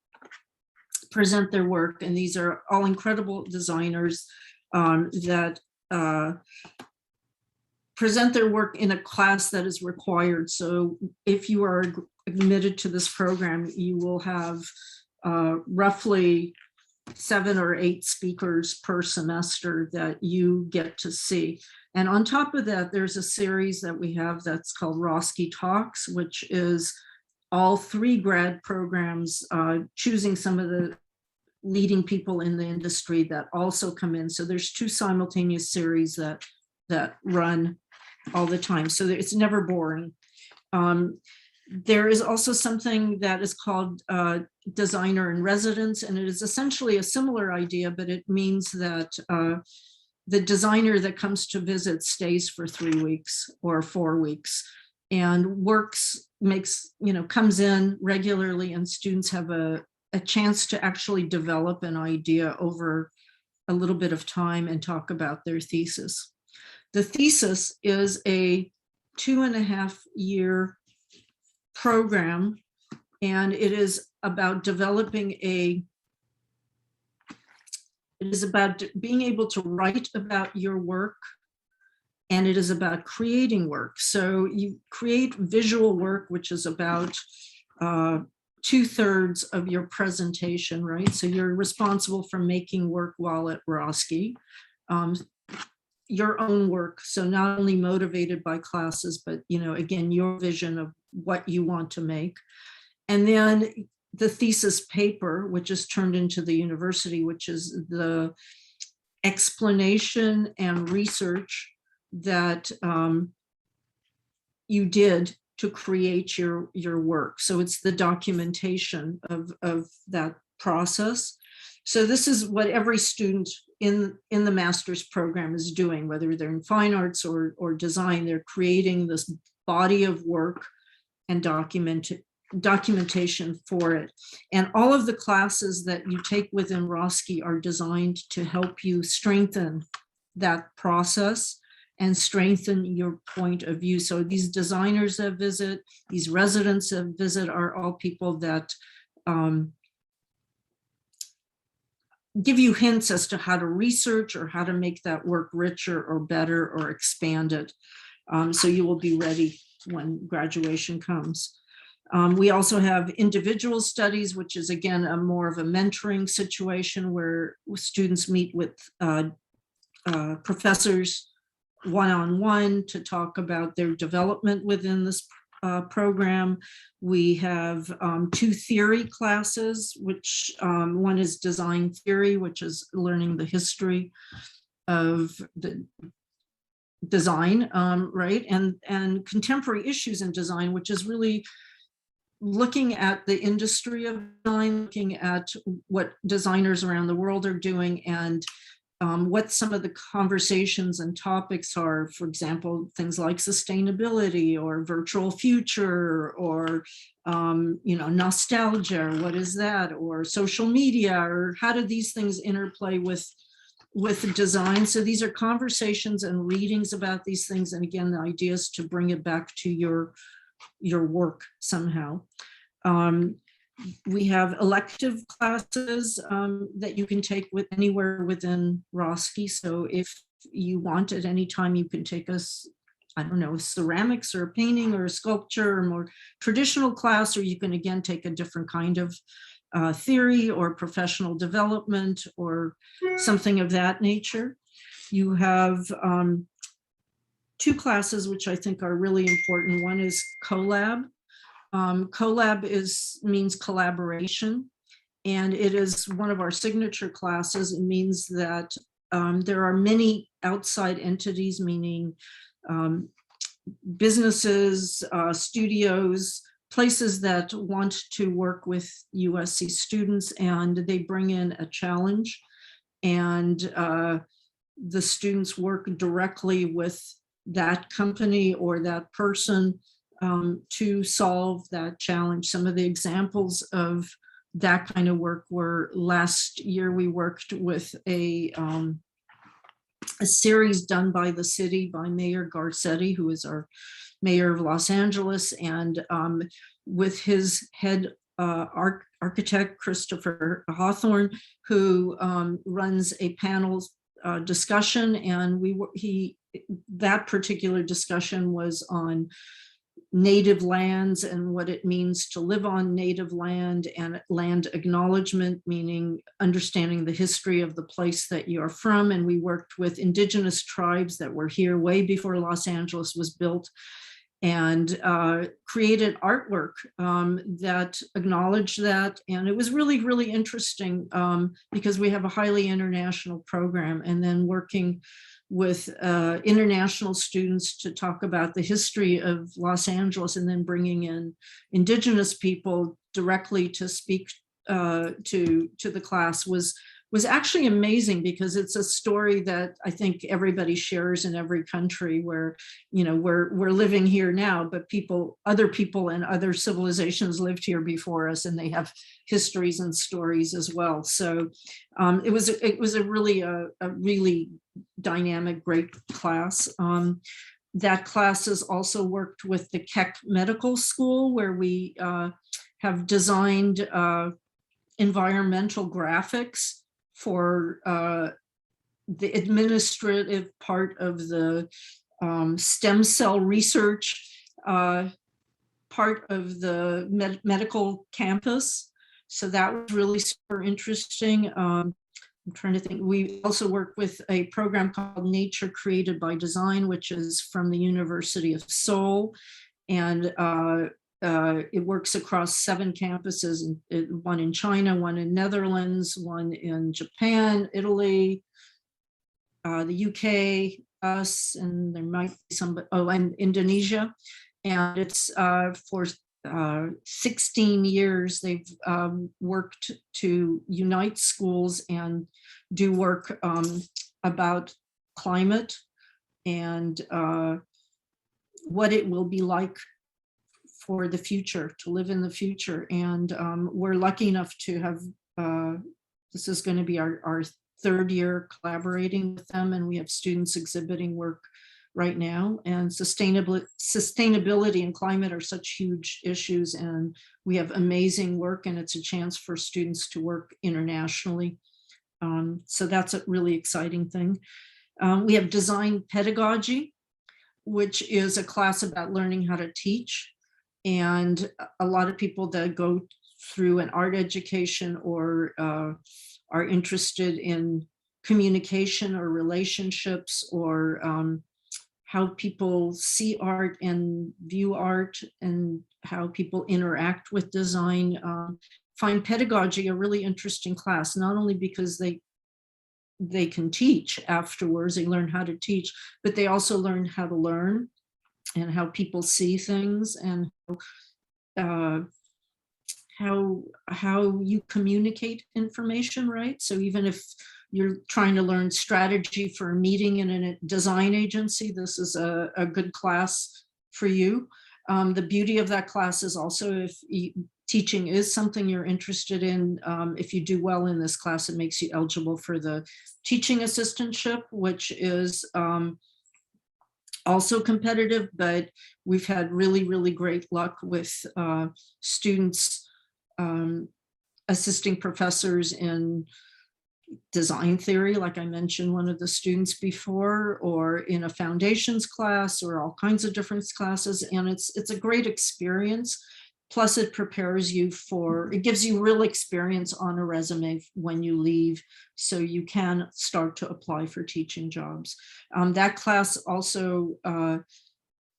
present their work. And these are all incredible designers that present their work in a class that is required. So if you are admitted to this program, you will have roughly 7 or 8 speakers per semester that you get to see. And on top of that, there's a series that we have that's called Roski Talks, which is all 3 grad programs choosing some of the leading people in the industry that also come in. So there's 2 simultaneous series that run all the time. So it's never boring. There is also something that is called Designer in Residence, and it is essentially a similar idea, but it means that the designer that comes to visit stays for 3 weeks or 4 weeks and comes in regularly, and students have a chance to actually develop an idea over a little bit of time and talk about their thesis. The thesis is a 2.5-year program, and it is about developing it is about being able to write about your work, and it is about creating work. So you create visual work, which is about 2/3 of your presentation, right? So you're responsible for making work while at Roski, your own work. So not only motivated by classes, but, again, your vision of what you want to make. And then the thesis paper, which is turned into the university, which is the explanation and research that you did to create your work. So it's the documentation of that process. So this is what every student in the master's program is doing, whether they're in fine arts or design. They're creating this body of work and documentation for it. And all of the classes that you take within Roski are designed to help you strengthen that process and strengthen your point of view. So these designers that visit, these residents that visit, are all people that give you hints as to how to research or how to make that work richer or better or expand it. So you will be ready when graduation comes. We also have individual studies, which is, again, more of a mentoring situation where students meet with professors one-on-one to talk about their development within this program. We have 2 theory classes, which one is design theory, which is learning the history of the design, right? And contemporary issues in design, which is really looking at the industry of design, looking at what designers around the world are doing, and what some of the conversations and topics are. For example, things like sustainability or virtual future, or nostalgia, what is that, or social media, or how do these things interplay with design. So these are conversations and readings about these things, and again, the idea is to bring it back to your work somehow. We have elective classes that you can take with anywhere within Roski. So if you want, at any time, you can take us, I don't know, ceramics or painting or sculpture, or more traditional class, or you can again take a different kind of theory or professional development or something of that nature. You have 2 classes which I think are really important. One is collab. Collab means collaboration, and it is one of our signature classes. It means that there are many outside entities, meaning businesses, studios, places that want to work with USC students, and they bring in a challenge, and the students work directly with that company or that person to solve that challenge. Some of the examples of that kind of work were, last year we worked with a series done by the city, by Mayor Garcetti, who is our mayor of Los Angeles, and with his head architect, Christopher Hawthorne, who runs a panel discussion, and that particular discussion was on native lands and what it means to live on native land, and land acknowledgement, meaning understanding the history of the place that you're from. And we worked with indigenous tribes that were here way before Los Angeles was built, and created artwork that acknowledged that. And it was really, really interesting because we have a highly international program, and then working with international students to talk about the history of Los Angeles, and then bringing in indigenous people directly to speak to the class was actually amazing, because it's a story that I think everybody shares in every country, where, we're living here now, but other people and other civilizations lived here before us, and they have histories and stories as well. So it was a really dynamic, great class. That class has also worked with the Keck Medical School, where we have designed environmental graphics for the administrative part of the stem cell research part of the medical campus. So that was really super interesting. I'm trying to think. We also work with a program called Nature Created by Design, which is from the University of Seoul. And it works across 7 campuses, one in China, one in Netherlands, one in Japan, Italy, the UK, us, and there might be some, and Indonesia. And it's for 16 years, they've worked to unite schools and do work about climate and what it will be like for the future, to live in the future. And we're lucky enough to have, this is going to be our 3rd year collaborating with them, and we have students exhibiting work right now. And sustainability and climate are such huge issues, and we have amazing work, and it's a chance for students to work internationally. So that's a really exciting thing. We have design pedagogy, which is a class about learning how to teach. And a lot of people that go through an art education or are interested in communication or relationships, or how people see art and view art, and how people interact with design, find pedagogy a really interesting class, not only because they can teach afterwards, they learn how to teach, but they also learn how to learn and how people see things, and how you communicate information, right? So even if you're trying to learn strategy for a meeting in a design agency, this is a good class for you. The beauty of that class is also if teaching is something you're interested in, if you do well in this class, it makes you eligible for the teaching assistantship, which is also competitive, but we've had really, really great luck with students assisting professors in design theory, like I mentioned one of the students before, or in a foundations class, or all kinds of different classes. And it's a great experience. Plus it prepares you for, it gives you real experience on a resume when you leave, so you can start to apply for teaching jobs. That class also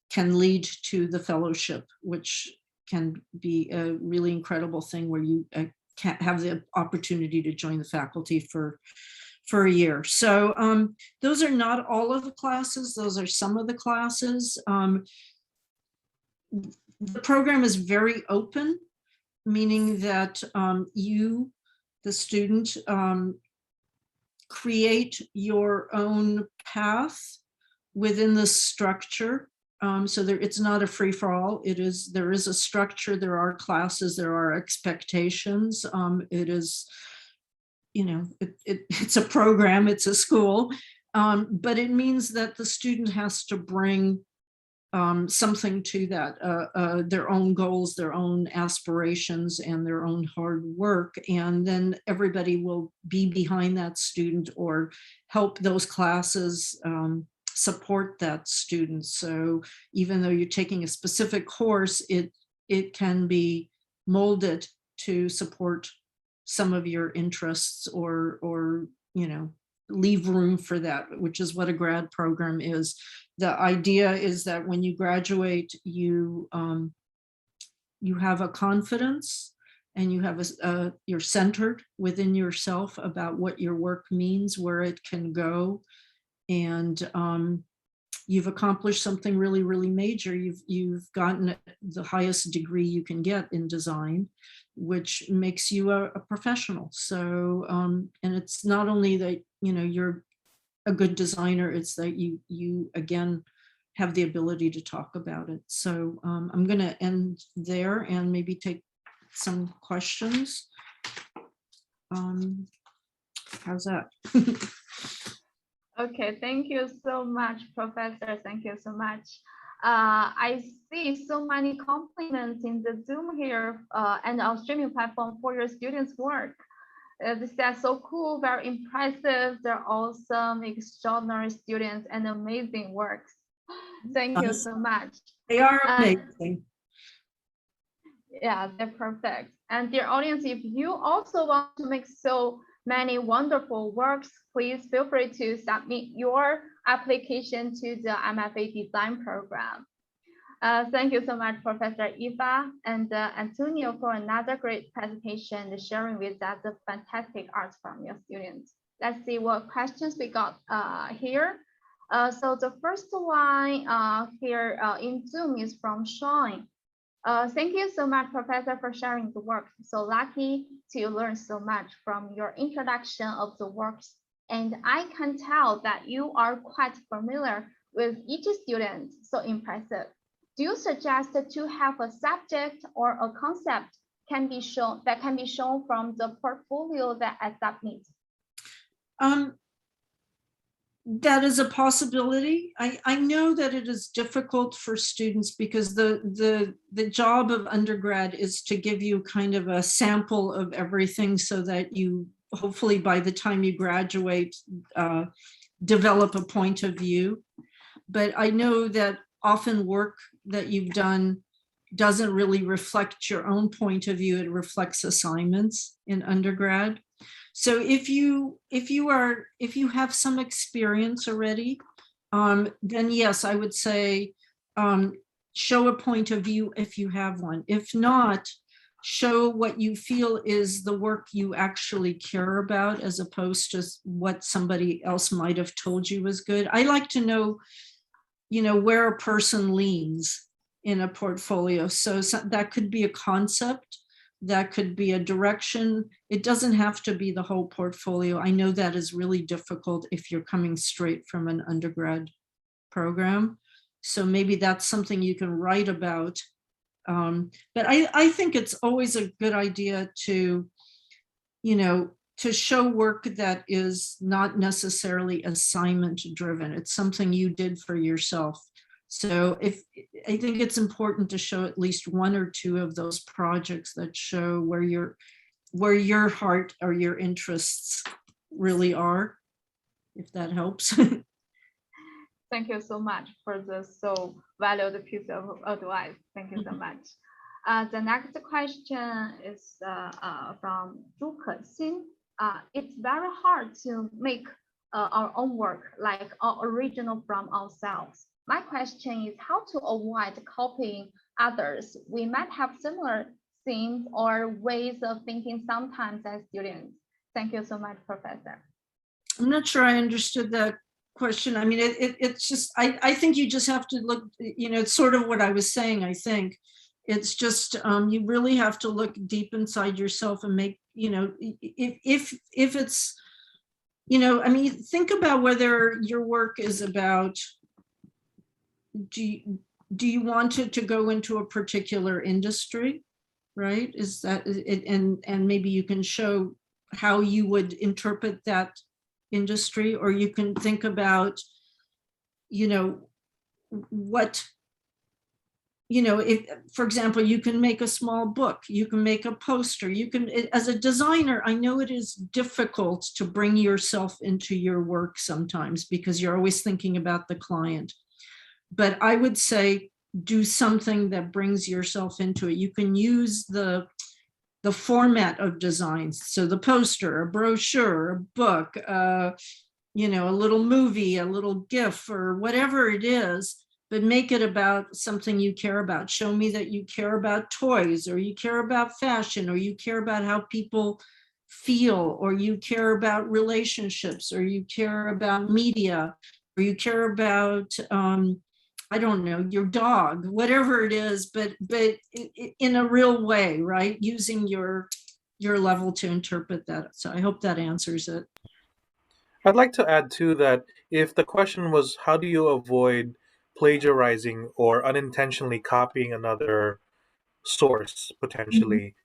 can lead to the fellowship, which can be a really incredible thing where you can have the opportunity to join the faculty for a year. So those are not all of the classes, those are some of the classes. The program is very open, meaning that you, the student, create your own path within the structure. So it's not a free-for-all. There is a structure, there are classes, there are expectations. It is, it's a program, it's a school, but it means that the student has to bring something to that, their own goals, their own aspirations, and their own hard work. And then everybody will be behind that student or help those classes support that student. So even though you're taking a specific course, it can be molded to support some of your interests or leave room for that, which is what a grad program is. The idea is that when you graduate, you have a confidence, and you have you're centered within yourself about what your work means, where it can go, and you've accomplished something really, really major. You've gotten the highest degree you can get in design, which makes you a professional. So, and it's not only that you're a good designer, it's that you again have the ability to talk about it. So I'm going to end there and maybe take some questions. How's that? Okay, thank you so much, Professor. Thank you so much. I see so many compliments in the Zoom here and our streaming platform for your students' work. This is so cool, very impressive. They're awesome, extraordinary students, and amazing works. Thank you so much. They are amazing. Yeah, they're perfect. And dear audience, if you also want to make so many wonderful works, please feel free to submit your application to the MFA design program. Thank you so much, Professor Ewa and Antonio, for another great presentation and sharing with us the fantastic art from your students. Let's see what questions we got here. So the first one here in Zoom is from Sean. Thank you so much, Professor, for sharing the work. So lucky to learn so much from your introduction of the works. And I can tell that you are quite familiar with each student. So impressive. Do you suggest to have a subject or a concept can be shown from the portfolio that I submit? That is a possibility. I know that it is difficult for students because the job of undergrad is to give you kind of a sample of everything so that you hopefully by the time you graduate develop a point of view. But I know that often work that you've done doesn't really reflect your own point of view. It reflects assignments in undergrad. So if you have some experience already, then yes, I would say show a point of view if you have one. If not, show what you feel is the work you actually care about, as opposed to what somebody else might have told you was good. I like to know, where a person leans in a portfolio. So that could be a concept that could be a direction. It doesn't have to be the whole portfolio. I know that is really difficult if you're coming straight from an undergrad program. So maybe that's something you can write about. But I think it's always a good idea to, to show work that is not necessarily assignment driven. It's something you did for yourself. So I think it's important to show at least one or two of those projects that show where your heart or your interests really are, if that helps. Thank you so much for this so valuable piece of advice. Thank you so much. The next question is from Zhu Kexin. It's very hard to make our own work, like our original from ourselves. My question is how to avoid copying others. We might have similar themes or ways of thinking sometimes as students. Thank you so much, Professor. I'm not sure I understood that question. I mean, it's just, I think you just have to look, it's sort of what I was saying, I think. It's just, you really have to look deep inside yourself and make, if it's, I mean, think about whether your work is about, do you want it to go into a particular industry, right? Is that it? And maybe you can show how you would interpret that industry, or you can think about, what, if, for example, you can make a small book, you can make a poster, you can, as a designer, I know it is difficult to bring yourself into your work sometimes because you're always thinking about the client. But I would say do something that brings yourself into it. You can use the format of designs. So the poster, a brochure, a book, a little movie, a little GIF, or whatever it is, but make it about something you care about. Show me that you care about toys, or you care about fashion, or you care about how people feel, or you care about relationships, or you care about media, or you care about, I don't know, your dog, whatever it is, but in a real way, right? Using your level to interpret that. So I hope that answers it. I'd like to add too that if the question was how do you avoid plagiarizing or unintentionally copying another source potentially,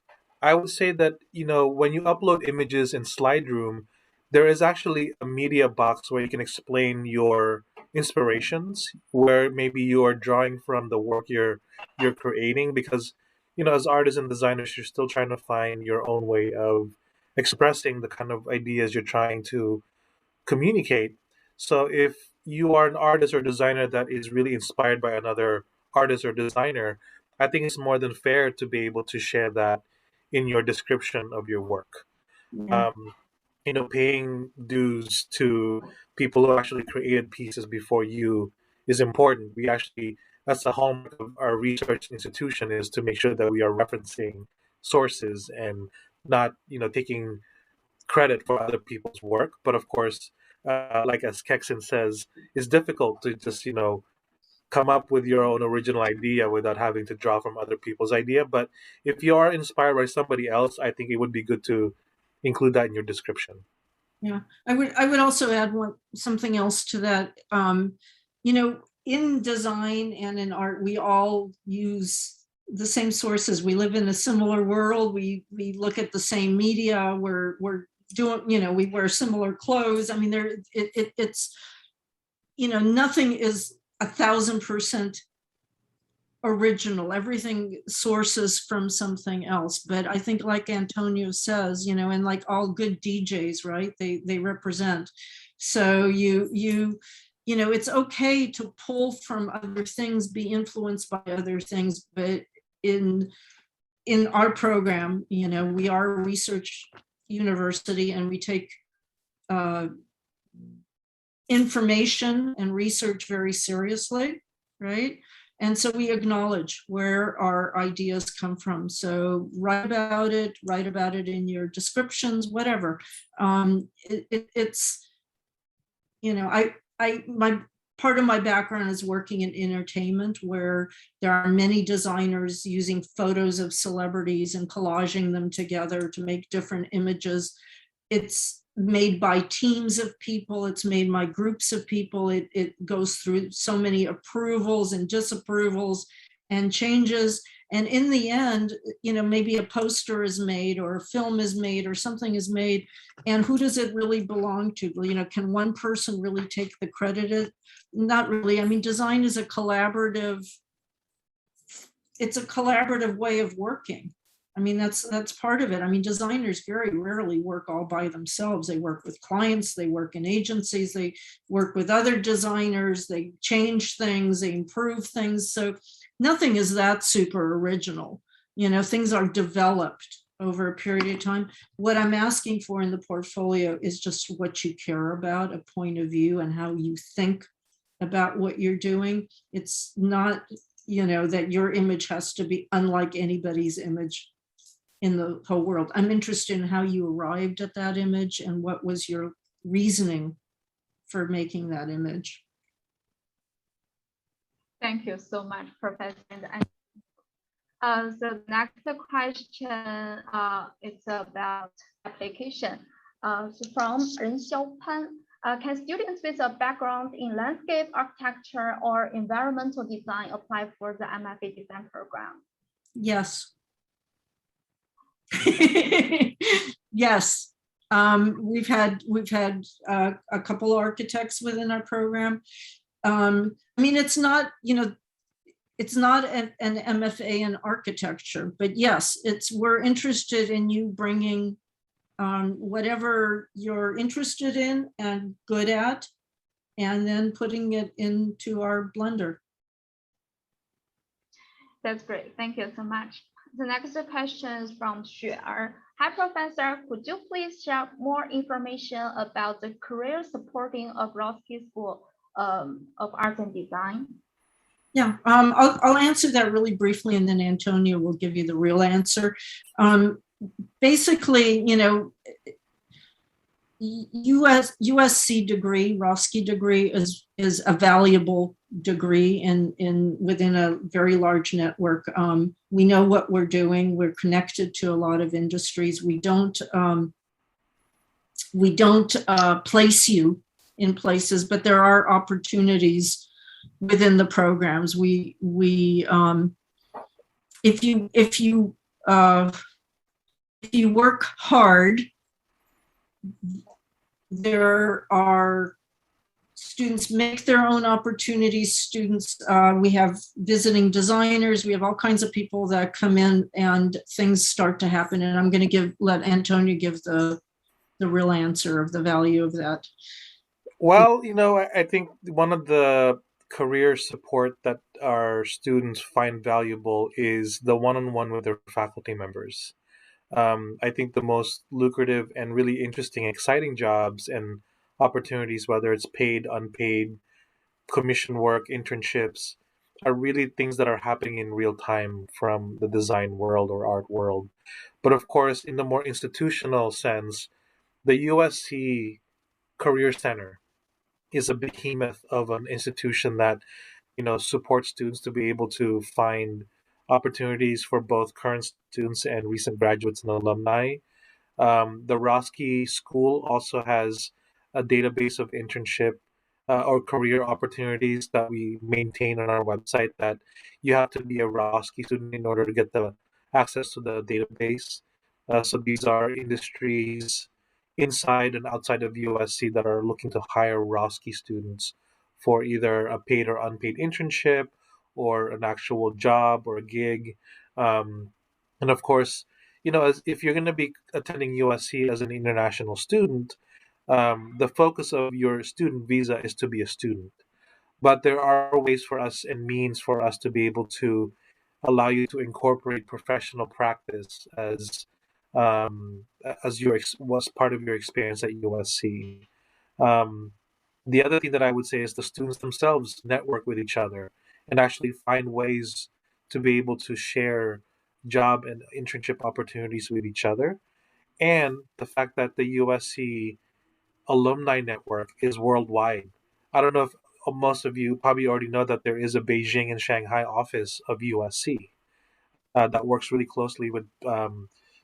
I would say that when you upload images in Slideroom, there is actually a media box where you can explain your inspirations, where maybe you are drawing from the work you're creating, because as artists and designers, you're still trying to find your own way of expressing the kind of ideas you're trying to communicate. So if you are an artist or designer that is really inspired by another artist or designer, I think it's more than fair to be able to share that in your description of your work. Yeah. Paying dues to people who actually created pieces before you is important. That's the hallmark of our research institution, is to make sure that we are referencing sources and not, taking credit for other people's work. But of course, like as Kexin says, it's difficult to just, come up with your own original idea without having to draw from other people's idea. But if you are inspired by somebody else, I think it would be good to include that in your description. Yeah, I would also add something else to that. In design and in art, we all use the same sources. We live in a similar world. We look at the same media. We're doing, we wear similar clothes. I mean, it's nothing is 1,000% original. Everything sources from something else. But I think, like Antonio says, and like all good DJs, right? They represent. So it's okay to pull from other things, be influenced by other things. But in our program, we are a research university, and we take information and research very seriously, right? And so we acknowledge where our ideas come from. So write about it in your descriptions, whatever. It's, my part of my background is working in entertainment, where there are many designers using photos of celebrities and collaging them together to make different images. It's made by teams of people, it's made by groups of people. It goes through so many approvals and disapprovals and changes. And in the end, maybe a poster is made or a film is made or something is made. And who does it really belong to? Can one person really take the credit? Not really. I mean, design is it's a collaborative way of working. I mean, that's part of it. I mean, designers very rarely work all by themselves. They work with clients, they work in agencies, they work with other designers, they change things, they improve things. So nothing is that super original. Things are developed over a period of time. What I'm asking for in the portfolio is just what you care about, a point of view, and how you think about what you're doing. It's not, that your image has to be unlike anybody's image in the whole world. I'm interested in how you arrived at that image and what was your reasoning for making that image. Thank you so much, Professor. So next question is about application. So from Ren Xiaopan, can students with a background in landscape architecture or environmental design apply for the MFA design program? Yes. Yes. We've had a couple of architects within our program. I mean, it's not, it's not an MFA in architecture, but yes, we're interested in you bringing whatever you're interested in and good at, and then putting it into our blender. That's great. Thank you so much. The next question is from Xuer. Hi, Professor. Could you please share more information about the career supporting of Roski School of Art and Design? Yeah, I'll answer that really briefly, and then Antonia will give you the real answer. Basically, USC degree, Roski degree is a valuable degree within a very large network. We know what we're doing. We're connected to a lot of industries. We don't place you in places, but there are opportunities within the programs. If you work hard, there are students make their own opportunities. Students, we have visiting designers, we have all kinds of people that come in and things start to happen. And I'm going to let Antonia give the real answer of the value of that. Well, I think one of the career support that our students find valuable is the one-on-one with their faculty members. I think the most lucrative and really interesting, exciting jobs and opportunities, whether it's paid, unpaid, commission work, internships, are really things that are happening in real time from the design world or art world. But of course, in the more institutional sense, the USC Career Center is a behemoth of an institution that supports students to be able to find opportunities for both current students and recent graduates and alumni. The Roski School also has a database of internship or career opportunities that we maintain on our website, that you have to be a Roski student in order to get the access to the database. So these are industries inside and outside of USC that are looking to hire Roski students for either a paid or unpaid internship or an actual job or a gig. And of course, if you're going to be attending USC as an international student, the focus of your student visa is to be a student. But there are ways for us and means for us to be able to allow you to incorporate professional practice as was part of your experience at USC. Um, the other thing that I would say is the students themselves network with each other and actually find ways to be able to share job and internship opportunities with each other. And the fact that the USC alumni network is worldwide. I don't know if most of you probably already know that there is a Beijing and Shanghai office of USC that works really closely with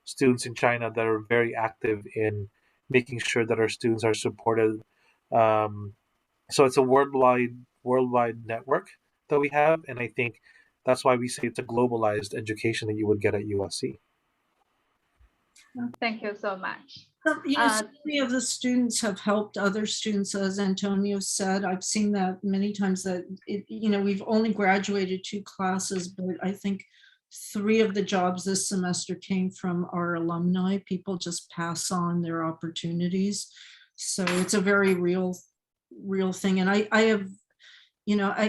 students in China that are very active in making sure that our students are supported. Um, so it's a worldwide network that we have, and I think that's why we say it's a globalized education that you would get at USC. Thank you so much. So many of the students have helped other students, as Antonio said. I've seen that many times that, we've only graduated 2 classes, but I think 3 of the jobs this semester came from our alumni. People just pass on their opportunities. So it's a very real thing. And I have,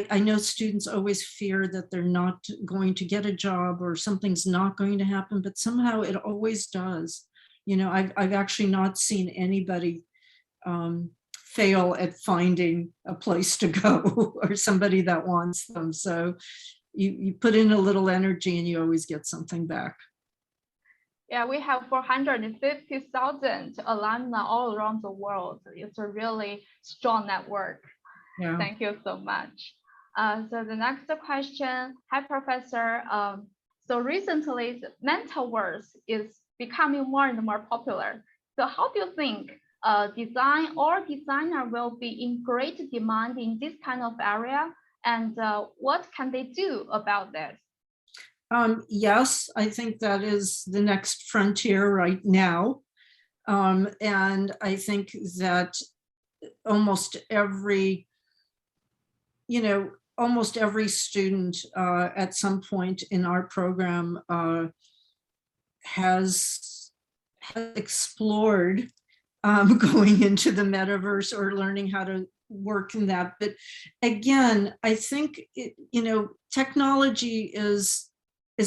I know students always fear that they're not going to get a job or something's not going to happen, but somehow it always does. I've actually not seen anybody fail at finding a place to go or somebody that wants them. So you put in a little energy and you always get something back. Yeah, we have 450,000 alumni all around the world. It's a really strong network. Yeah. Thank you so much. So the next question, hi, Professor. So recently, the metaverse is becoming more and more popular. So how do you think design or designer will be in great demand in this kind of area? And what can they do about this? Yes, I think that is the next frontier right now. And I think that almost every student at some point in our program has explored going into the metaverse or learning how to work in that. But again, I think technology is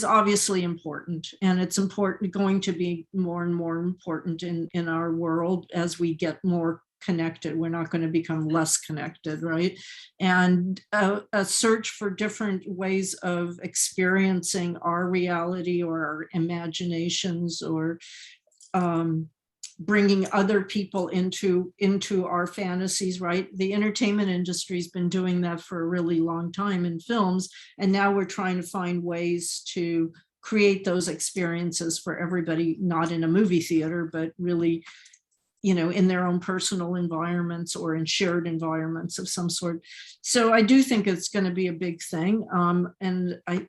obviously important, and it's going to be more and more important in our world as we get more connected. We're not going to become less connected, right? And a search for different ways of experiencing our reality or our imaginations, or bringing other people into our fantasies, right? The entertainment industry's been doing that for a really long time in films, and now we're trying to find ways to create those experiences for everybody, not in a movie theater, but really in their own personal environments or in shared environments of some sort. So I do think it's going to be a big thing. And I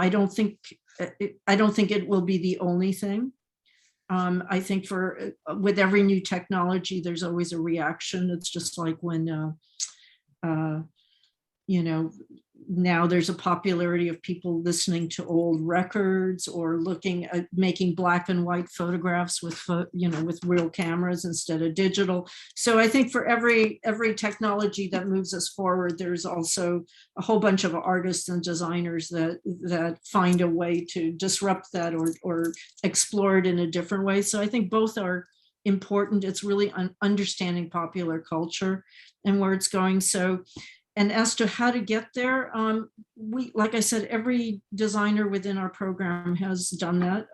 don't think it will be the only thing. I think with every new technology, there's always a reaction. It's just like when, now there's a popularity of people listening to old records or looking at making black and white photographs with real cameras instead of digital. So I think for every technology that moves us forward, there's also a whole bunch of artists and designers that find a way to disrupt that or explore it in a different way. So I think both are important. It's really understanding popular culture and where it's going. So, and as to how to get there, like I said, every designer within our program has done that.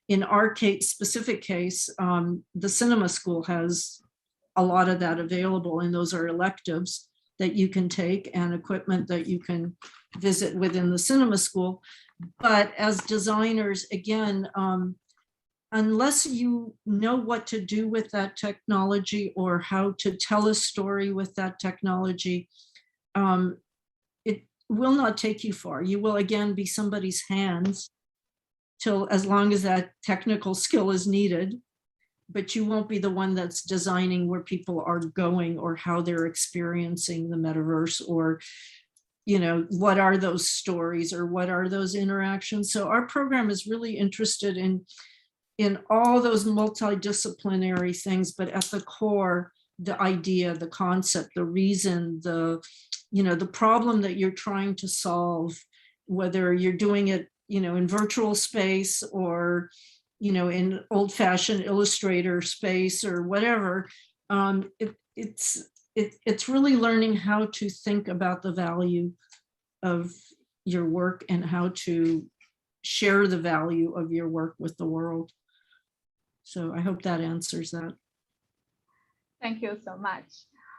In our specific case, the cinema school has a lot of that available, and those are electives that you can take and equipment that you can visit within the cinema school. But as designers, again, unless you know what to do with that technology or how to tell a story with that technology, it will not take you far. You will again be somebody's hands as long as that technical skill is needed, but you won't be the one that's designing where people are going or how they're experiencing the metaverse, or what are those stories or what are those interactions. So our program is really interested in all those multidisciplinary things, but at the core, the idea, the concept, the reason, the problem that you're trying to solve, whether you're doing it, in virtual space or, in old-fashioned Illustrator space or whatever. It's really learning how to think about the value of your work and how to share the value of your work with the world. So I hope that answers that. Thank you so much.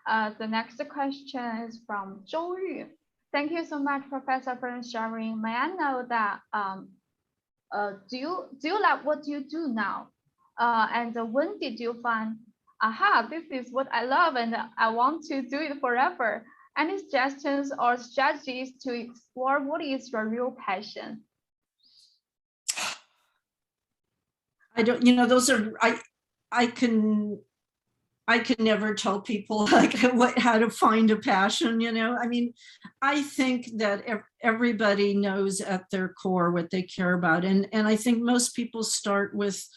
The next question is from Zhou Yu. Thank you so much, Professor, for sharing. May I know that do you like what you do now? And when did you find, aha, this is what I love and I want to do it forever? Any suggestions or strategies to explore what is your real passion? I don't, those are, I can never tell people like how to find a passion, I mean, I think that everybody knows at their core what they care about. And I think most people start with,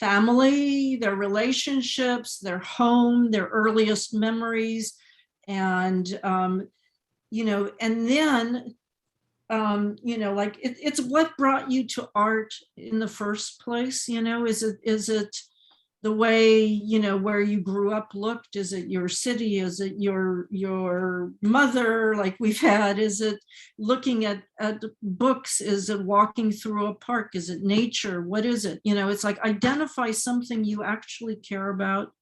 family, their relationships, their home, their earliest memories. And, and then, like it's what brought you to art in the first place, is it the way, where you grew up looked? Is it your city? Is it your mother, like we've had? Is it looking at books? Is it walking through a park? Is it nature? What is it? It's like identify something you actually care about.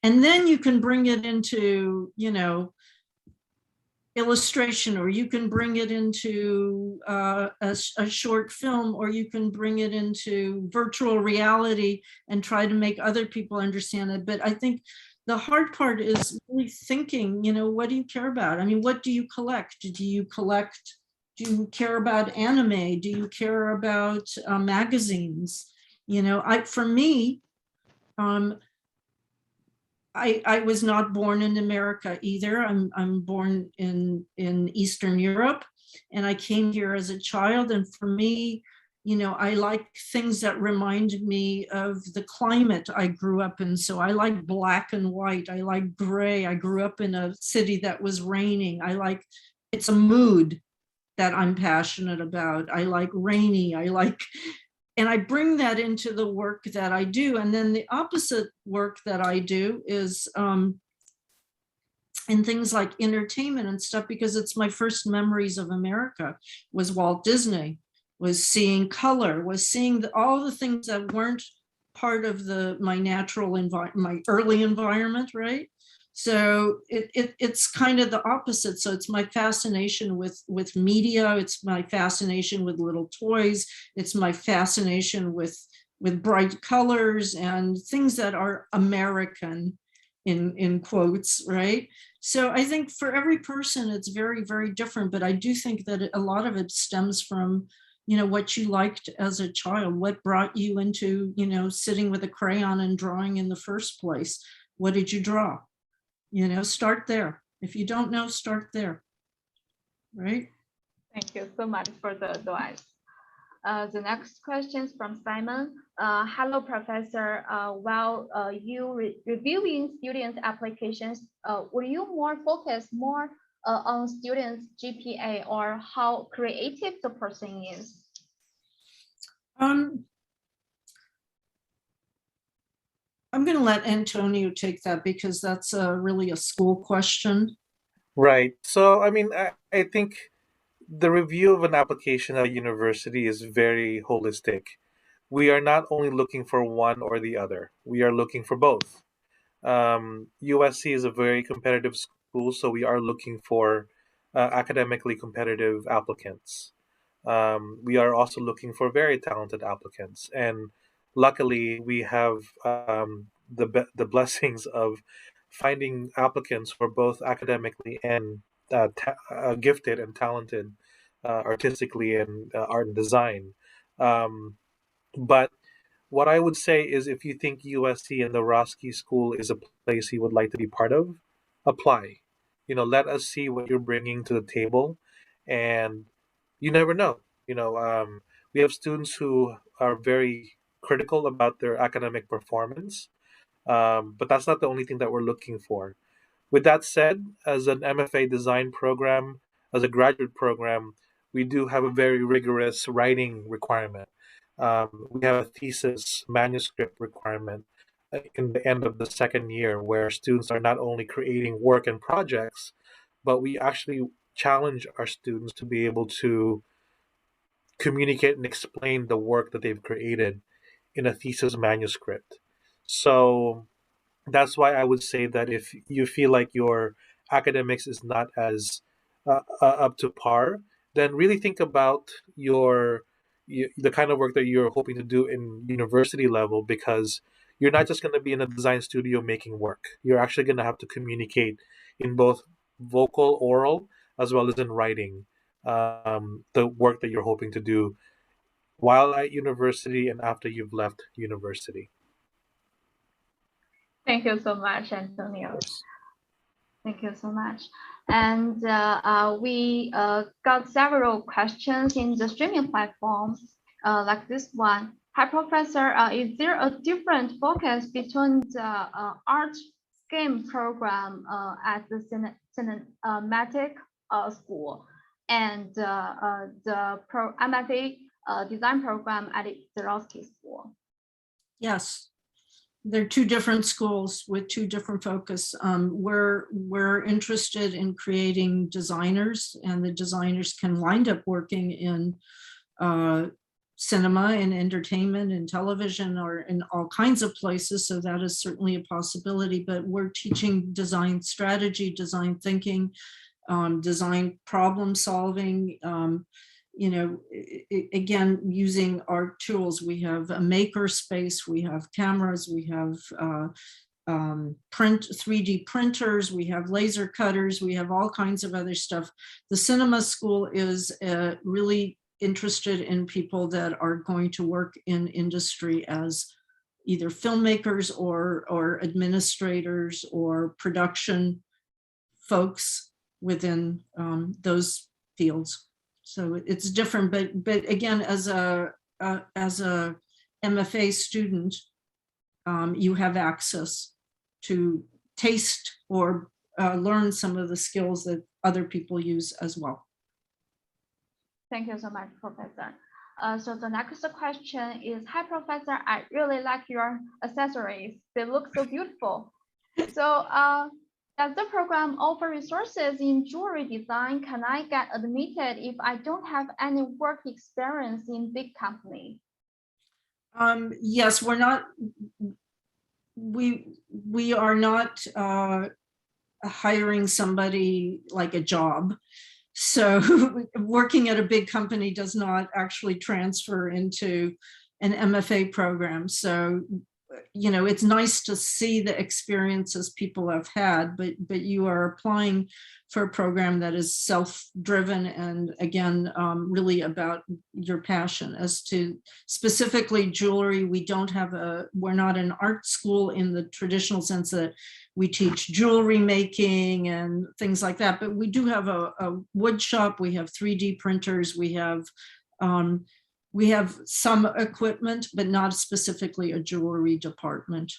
And then you can bring it into, illustration, or you can bring it into a short film, or you can bring it into virtual reality and try to make other people understand it. But I think the hard part is really thinking, what do you care about? I mean, what do you collect? Do you care about anime? Do you care about magazines? For me, I was not born in America either. I'm born in Eastern Europe, and I came here as a child. And for me, I like things that remind me of the climate I grew up in. So I like black and white. I like gray. I grew up in a city that was raining. It's a mood that I'm passionate about. I like rainy. And I bring that into the work that I do. And then the opposite work that I do is in things like entertainment and stuff, because it's my first memories of America was Walt Disney, was seeing color, was seeing all the things that weren't part of my natural environment, my early environment, right? So it's kind of the opposite. So it's my fascination with media. It's my fascination with little toys. It's my fascination with bright colors and things that are American, in quotes, right? So I think for every person, it's very, very different. But I do think that a lot of it stems from, what you liked as a child, what brought you into, sitting with a crayon and drawing in the first place. What did you draw? Start there. If you don't know, start there, right? Thank you so much for the advice. The next question is from Simon. Hello, Professor. While you reviewing students' applications, were you more focused on students' GPA or how creative the person is? I'm going to let Antonio take that because that's really a school question. Right. So, I mean, I think the review of an application at a university is very holistic. We are not only looking for one or the other, we are looking for both. USC is a very competitive school, so we are looking for academically competitive applicants. We are also looking for very talented applicants, and luckily, we have the blessings of finding applicants who are both academically and gifted and talented artistically in art and design. Um, but what I would say is if you think USC and the Roski School is a place you would like to be part of, apply. Let us see what you're bringing to the table. And you never know. We have students who are very critical about their academic performance, but that's not the only thing that we're looking for. With that said, as an MFA design program, as a graduate program, we do have a very rigorous writing requirement. We have a thesis manuscript requirement in the end of the second year where students are not only creating work and projects, but we actually challenge our students to be able to communicate and explain the work that they've created in a thesis manuscript. So That's why I would say that if you feel like your academics is not as up to par, then really think about the kind of work that you're hoping to do in university level, because you're not just going to be in a design studio making work. You're actually going to have to communicate in both vocal, oral, as well as in writing, the work that you're hoping to do while at university and after you've left university. Thank you so much, Antonio. Thank you so much. And we got several questions in the streaming platform, like this one. Hi, Professor. Is there a different focus between the art STEM program at the cinematic school and the MFA design program at the Roski school? Yes. They're two different schools with two different focus. We're interested in creating designers, and the designers can wind up working in cinema and entertainment and television, or in all kinds of places. So that is certainly a possibility, but we're teaching design strategy, design thinking, design problem solving, you know, again, using our tools. We have a maker space, we have cameras, we have 3D printers, we have laser cutters, we have all kinds of other stuff. The cinema school is really interested in people that are going to work in industry as either filmmakers or administrators or production folks within those fields. So it's different, but again, as a MFA student, you have access to taste or learn some of the skills that other people use as well. Thank you so much, Professor. So the next question is, hi, Professor, I really like your accessories. They look so beautiful. So does the program offer resources in jewelry design? Can I get admitted if I don't have any work experience in big company? Yes, we are not hiring somebody like a job. So working at a big company does not actually transfer into an MFA program. So, you know, it's nice to see the experiences people have had, but you are applying for a program that is self-driven and, again, really about your passion. As to specifically jewelry, we're not an art school in the traditional sense that we teach jewelry making and things like that, but we do have a wood shop, we have 3D printers, we have some equipment, but not specifically a jewelry department.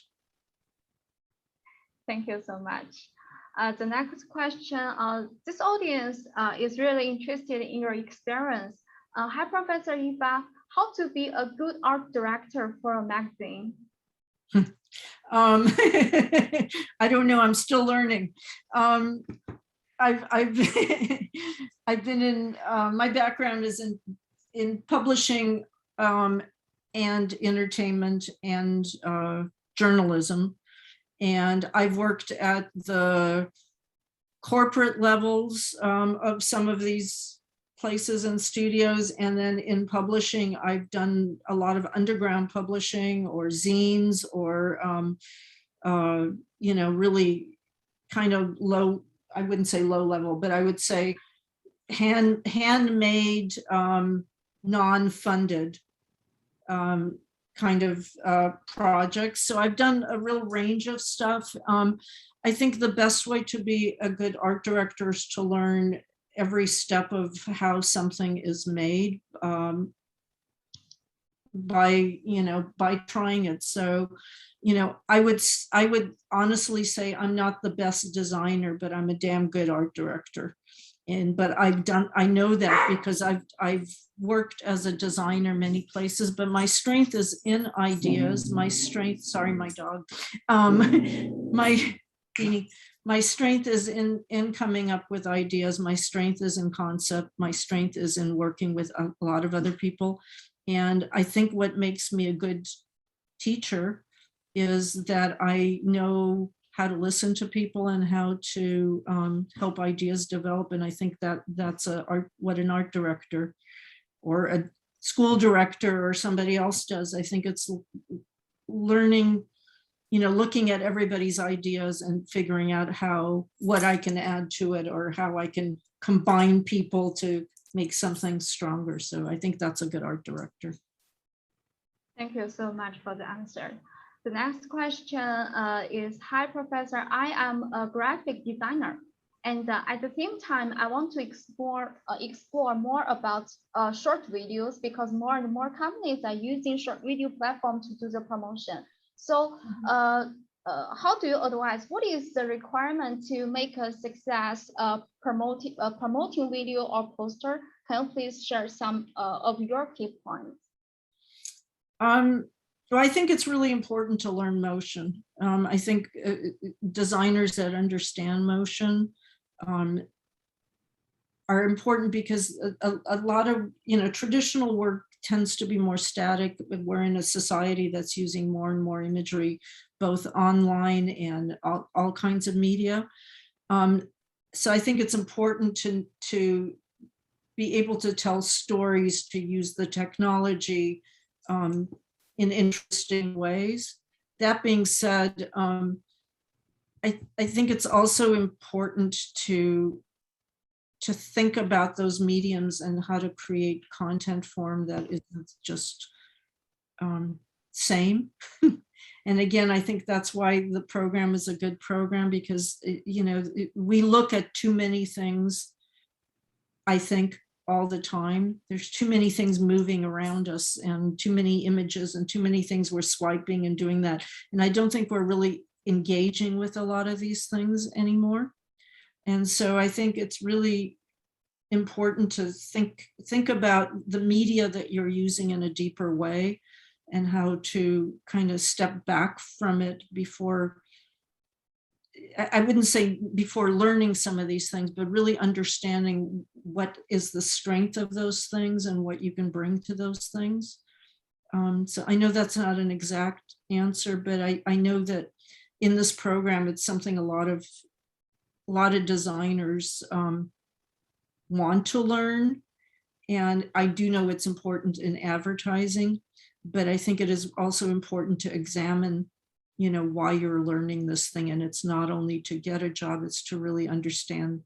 Thank you so much. The next question, this audience is really interested in your experience. Hi, Professor Ewa, how to be a good art director for a magazine? I don't know, I'm still learning. I've been in, my background is in publishing and entertainment and journalism. And I've worked at the corporate levels of some of these places and studios. And then in publishing, I've done a lot of underground publishing or zines or, you know, really kind of low, I wouldn't say low level, but I would say handmade, non-funded kind of projects. So I've done a real range of stuff. I think the best way to be a good art director is to learn every step of how something is made by trying it. So, you know, I would honestly say I'm not the best designer, but I'm a damn good art director. But I know that because I've worked as a designer many places, but my strength is in ideas. My strength, sorry, my dog, my strength is in coming up with ideas. My strength is in concept. My strength is in working with a lot of other people. And I think what makes me a good teacher is that I know how to listen to people and how to help ideas develop. And I think that that's what an art director or a school director or somebody else does. I think it's learning, looking at everybody's ideas and figuring out what I can add to it or how I can combine people to make something stronger. So I think that's a good art director. Thank you so much for the answer. The next question is, hi, Professor. I am a graphic designer. And at the same time, I want to explore more about short videos, because more and more companies are using short video platform to do the promotion. So how do you advise, what is the requirement to make a success promoting video or poster? Can you please share some of your key points? So I think it's really important to learn motion. I think designers that understand motion are important, because a lot of traditional work tends to be more static. We're in a society that's using more and more imagery, both online and all kinds of media. So I think it's important to be able to tell stories, to use the technology in interesting ways. That being said, I think it's also important to think about those mediums and how to create content form that isn't just same. And again, I think that's why the program is a good program, because we look at too many things, I think, all the time. There's too many things moving around us and too many images and too many things we're swiping and doing that. And I don't think we're really engaging with a lot of these things anymore. And so I think it's really important to think about the media that you're using in a deeper way, and how to kind of step back from it before, I wouldn't say before learning some of these things, but really understanding what is the strength of those things and what you can bring to those things. So I know that's not an exact answer, but I know that in this program, it's something a lot of designers want to learn. And I do know it's important in advertising, but I think it is also important to examine why you're learning this thing. And it's not only to get a job, it's to really understand,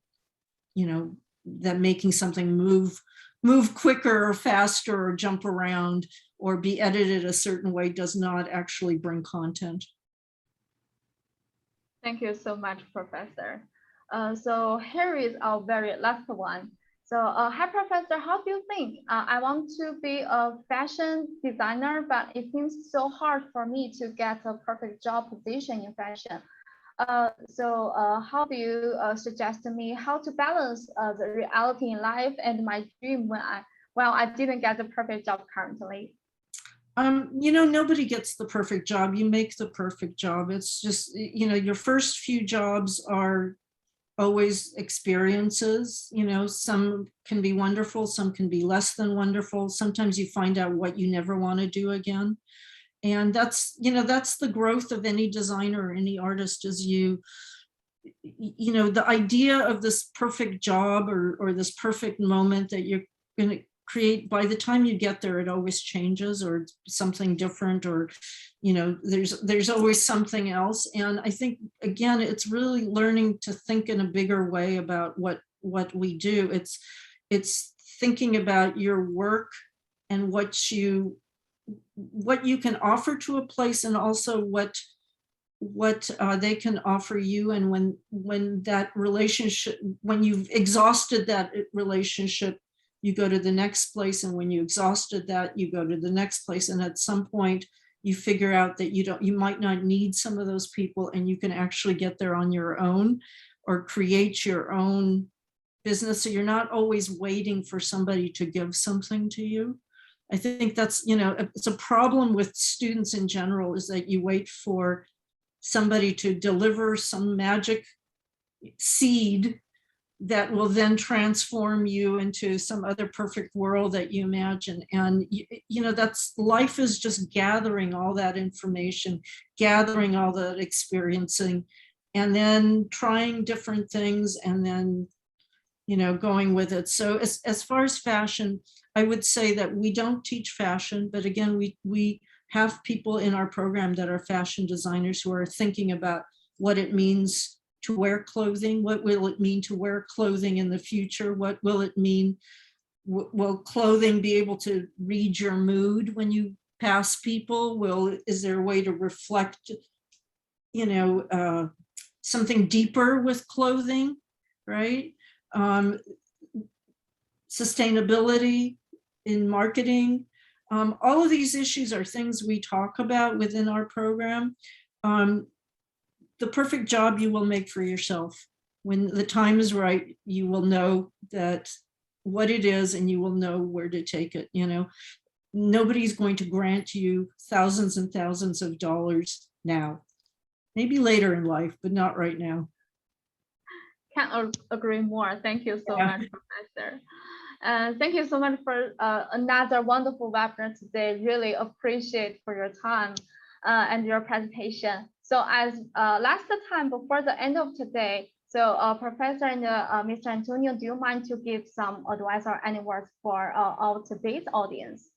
that making something move quicker or faster or jump around or be edited a certain way does not actually bring content. Thank you so much, Professor. So here is our very last one. So hi, Professor, how do you think? I want to be a fashion designer, but it seems so hard for me to get a perfect job position in fashion. So how do you suggest to me how to balance the reality in life and my dream when I didn't get the perfect job currently? Nobody gets the perfect job. You make the perfect job. It's just, your first few jobs are always experiences. Some can be wonderful, some can be less than wonderful. Sometimes you find out what you never want to do again. And that's the growth of any designer or any artist, is the idea of this perfect job or this perfect moment that you're going to create. By the time you get there, it always changes, or something different, or there's always something else. And I think, again, it's really learning to think in a bigger way about what we do. It's thinking about your work and what you can offer to a place, and also what they can offer you. And when that relationship, when you've exhausted that relationship, you go to the next place, and when you exhausted that, you go to the next place. And at some point you figure out that you might not need some of those people, and you can actually get there on your own or create your own business. So you're not always waiting for somebody to give something to you. I think that's, it's a problem with students in general, is that you wait for somebody to deliver some magic seed that will then transform you into some other perfect world that you imagine. And you know, that's life, is just gathering all that information, gathering all that experiencing, and then trying different things, and then, you know, going with it. So as far as fashion, I would say that we don't teach fashion, but again, we have people in our program that are fashion designers who are thinking about what it means to wear clothing. What will it mean to wear clothing in the future? What will it mean? Will clothing be able to read your mood when you pass people? Is there a way to reflect, you know, something deeper with clothing, right? Sustainability in marketing. All of these issues are things we talk about within our program. The perfect job you will make for yourself. When the time is right, you will know that what it is, and you will know where to take it. You know, nobody's going to grant you thousands and thousands of dollars now. Maybe later in life, but not right now. Can't agree more. Thank you so Yeah. much, Professor. Thank you so much for another wonderful webinar today. Really appreciate for your time and your presentation. So as last time before the end of today, so Professor and Mr. Antonio, do you mind to give some advice or any words for our today's audience?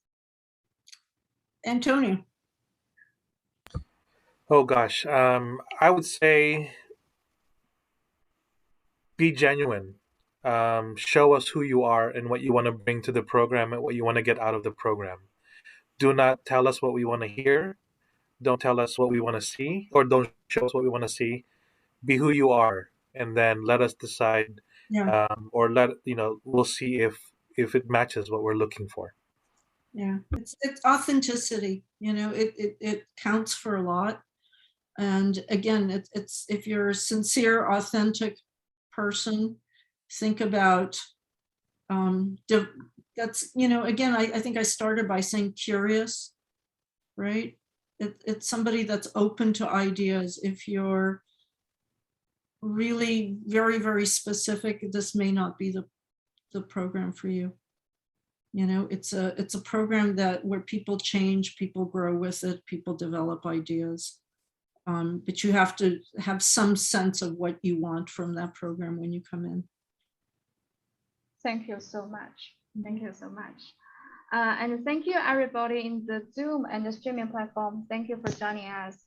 Antonio. Oh gosh, I would say be genuine. Show us who you are and what you want to bring to the program and what you want to get out of the program. Do not tell us what we want to hear. Don't tell us what we want to see, or don't show us what we want to see. Be who you are, and then let us decide, Yeah. or we'll see if it matches what we're looking for. Yeah, it's authenticity. You know, it counts for a lot. And again, it's if you're a sincere, authentic person, think about that's, you know, again, I think I started by saying curious, right? It's somebody that's open to ideas. If you're really very, very specific, this may not be the program for you. You know, it's a program where people change, people grow with it, people develop ideas. But you have to have some sense of what you want from that program when you come in. Thank you so much. Thank you so much. And thank you everybody in the Zoom and the streaming platform. Thank you for joining us.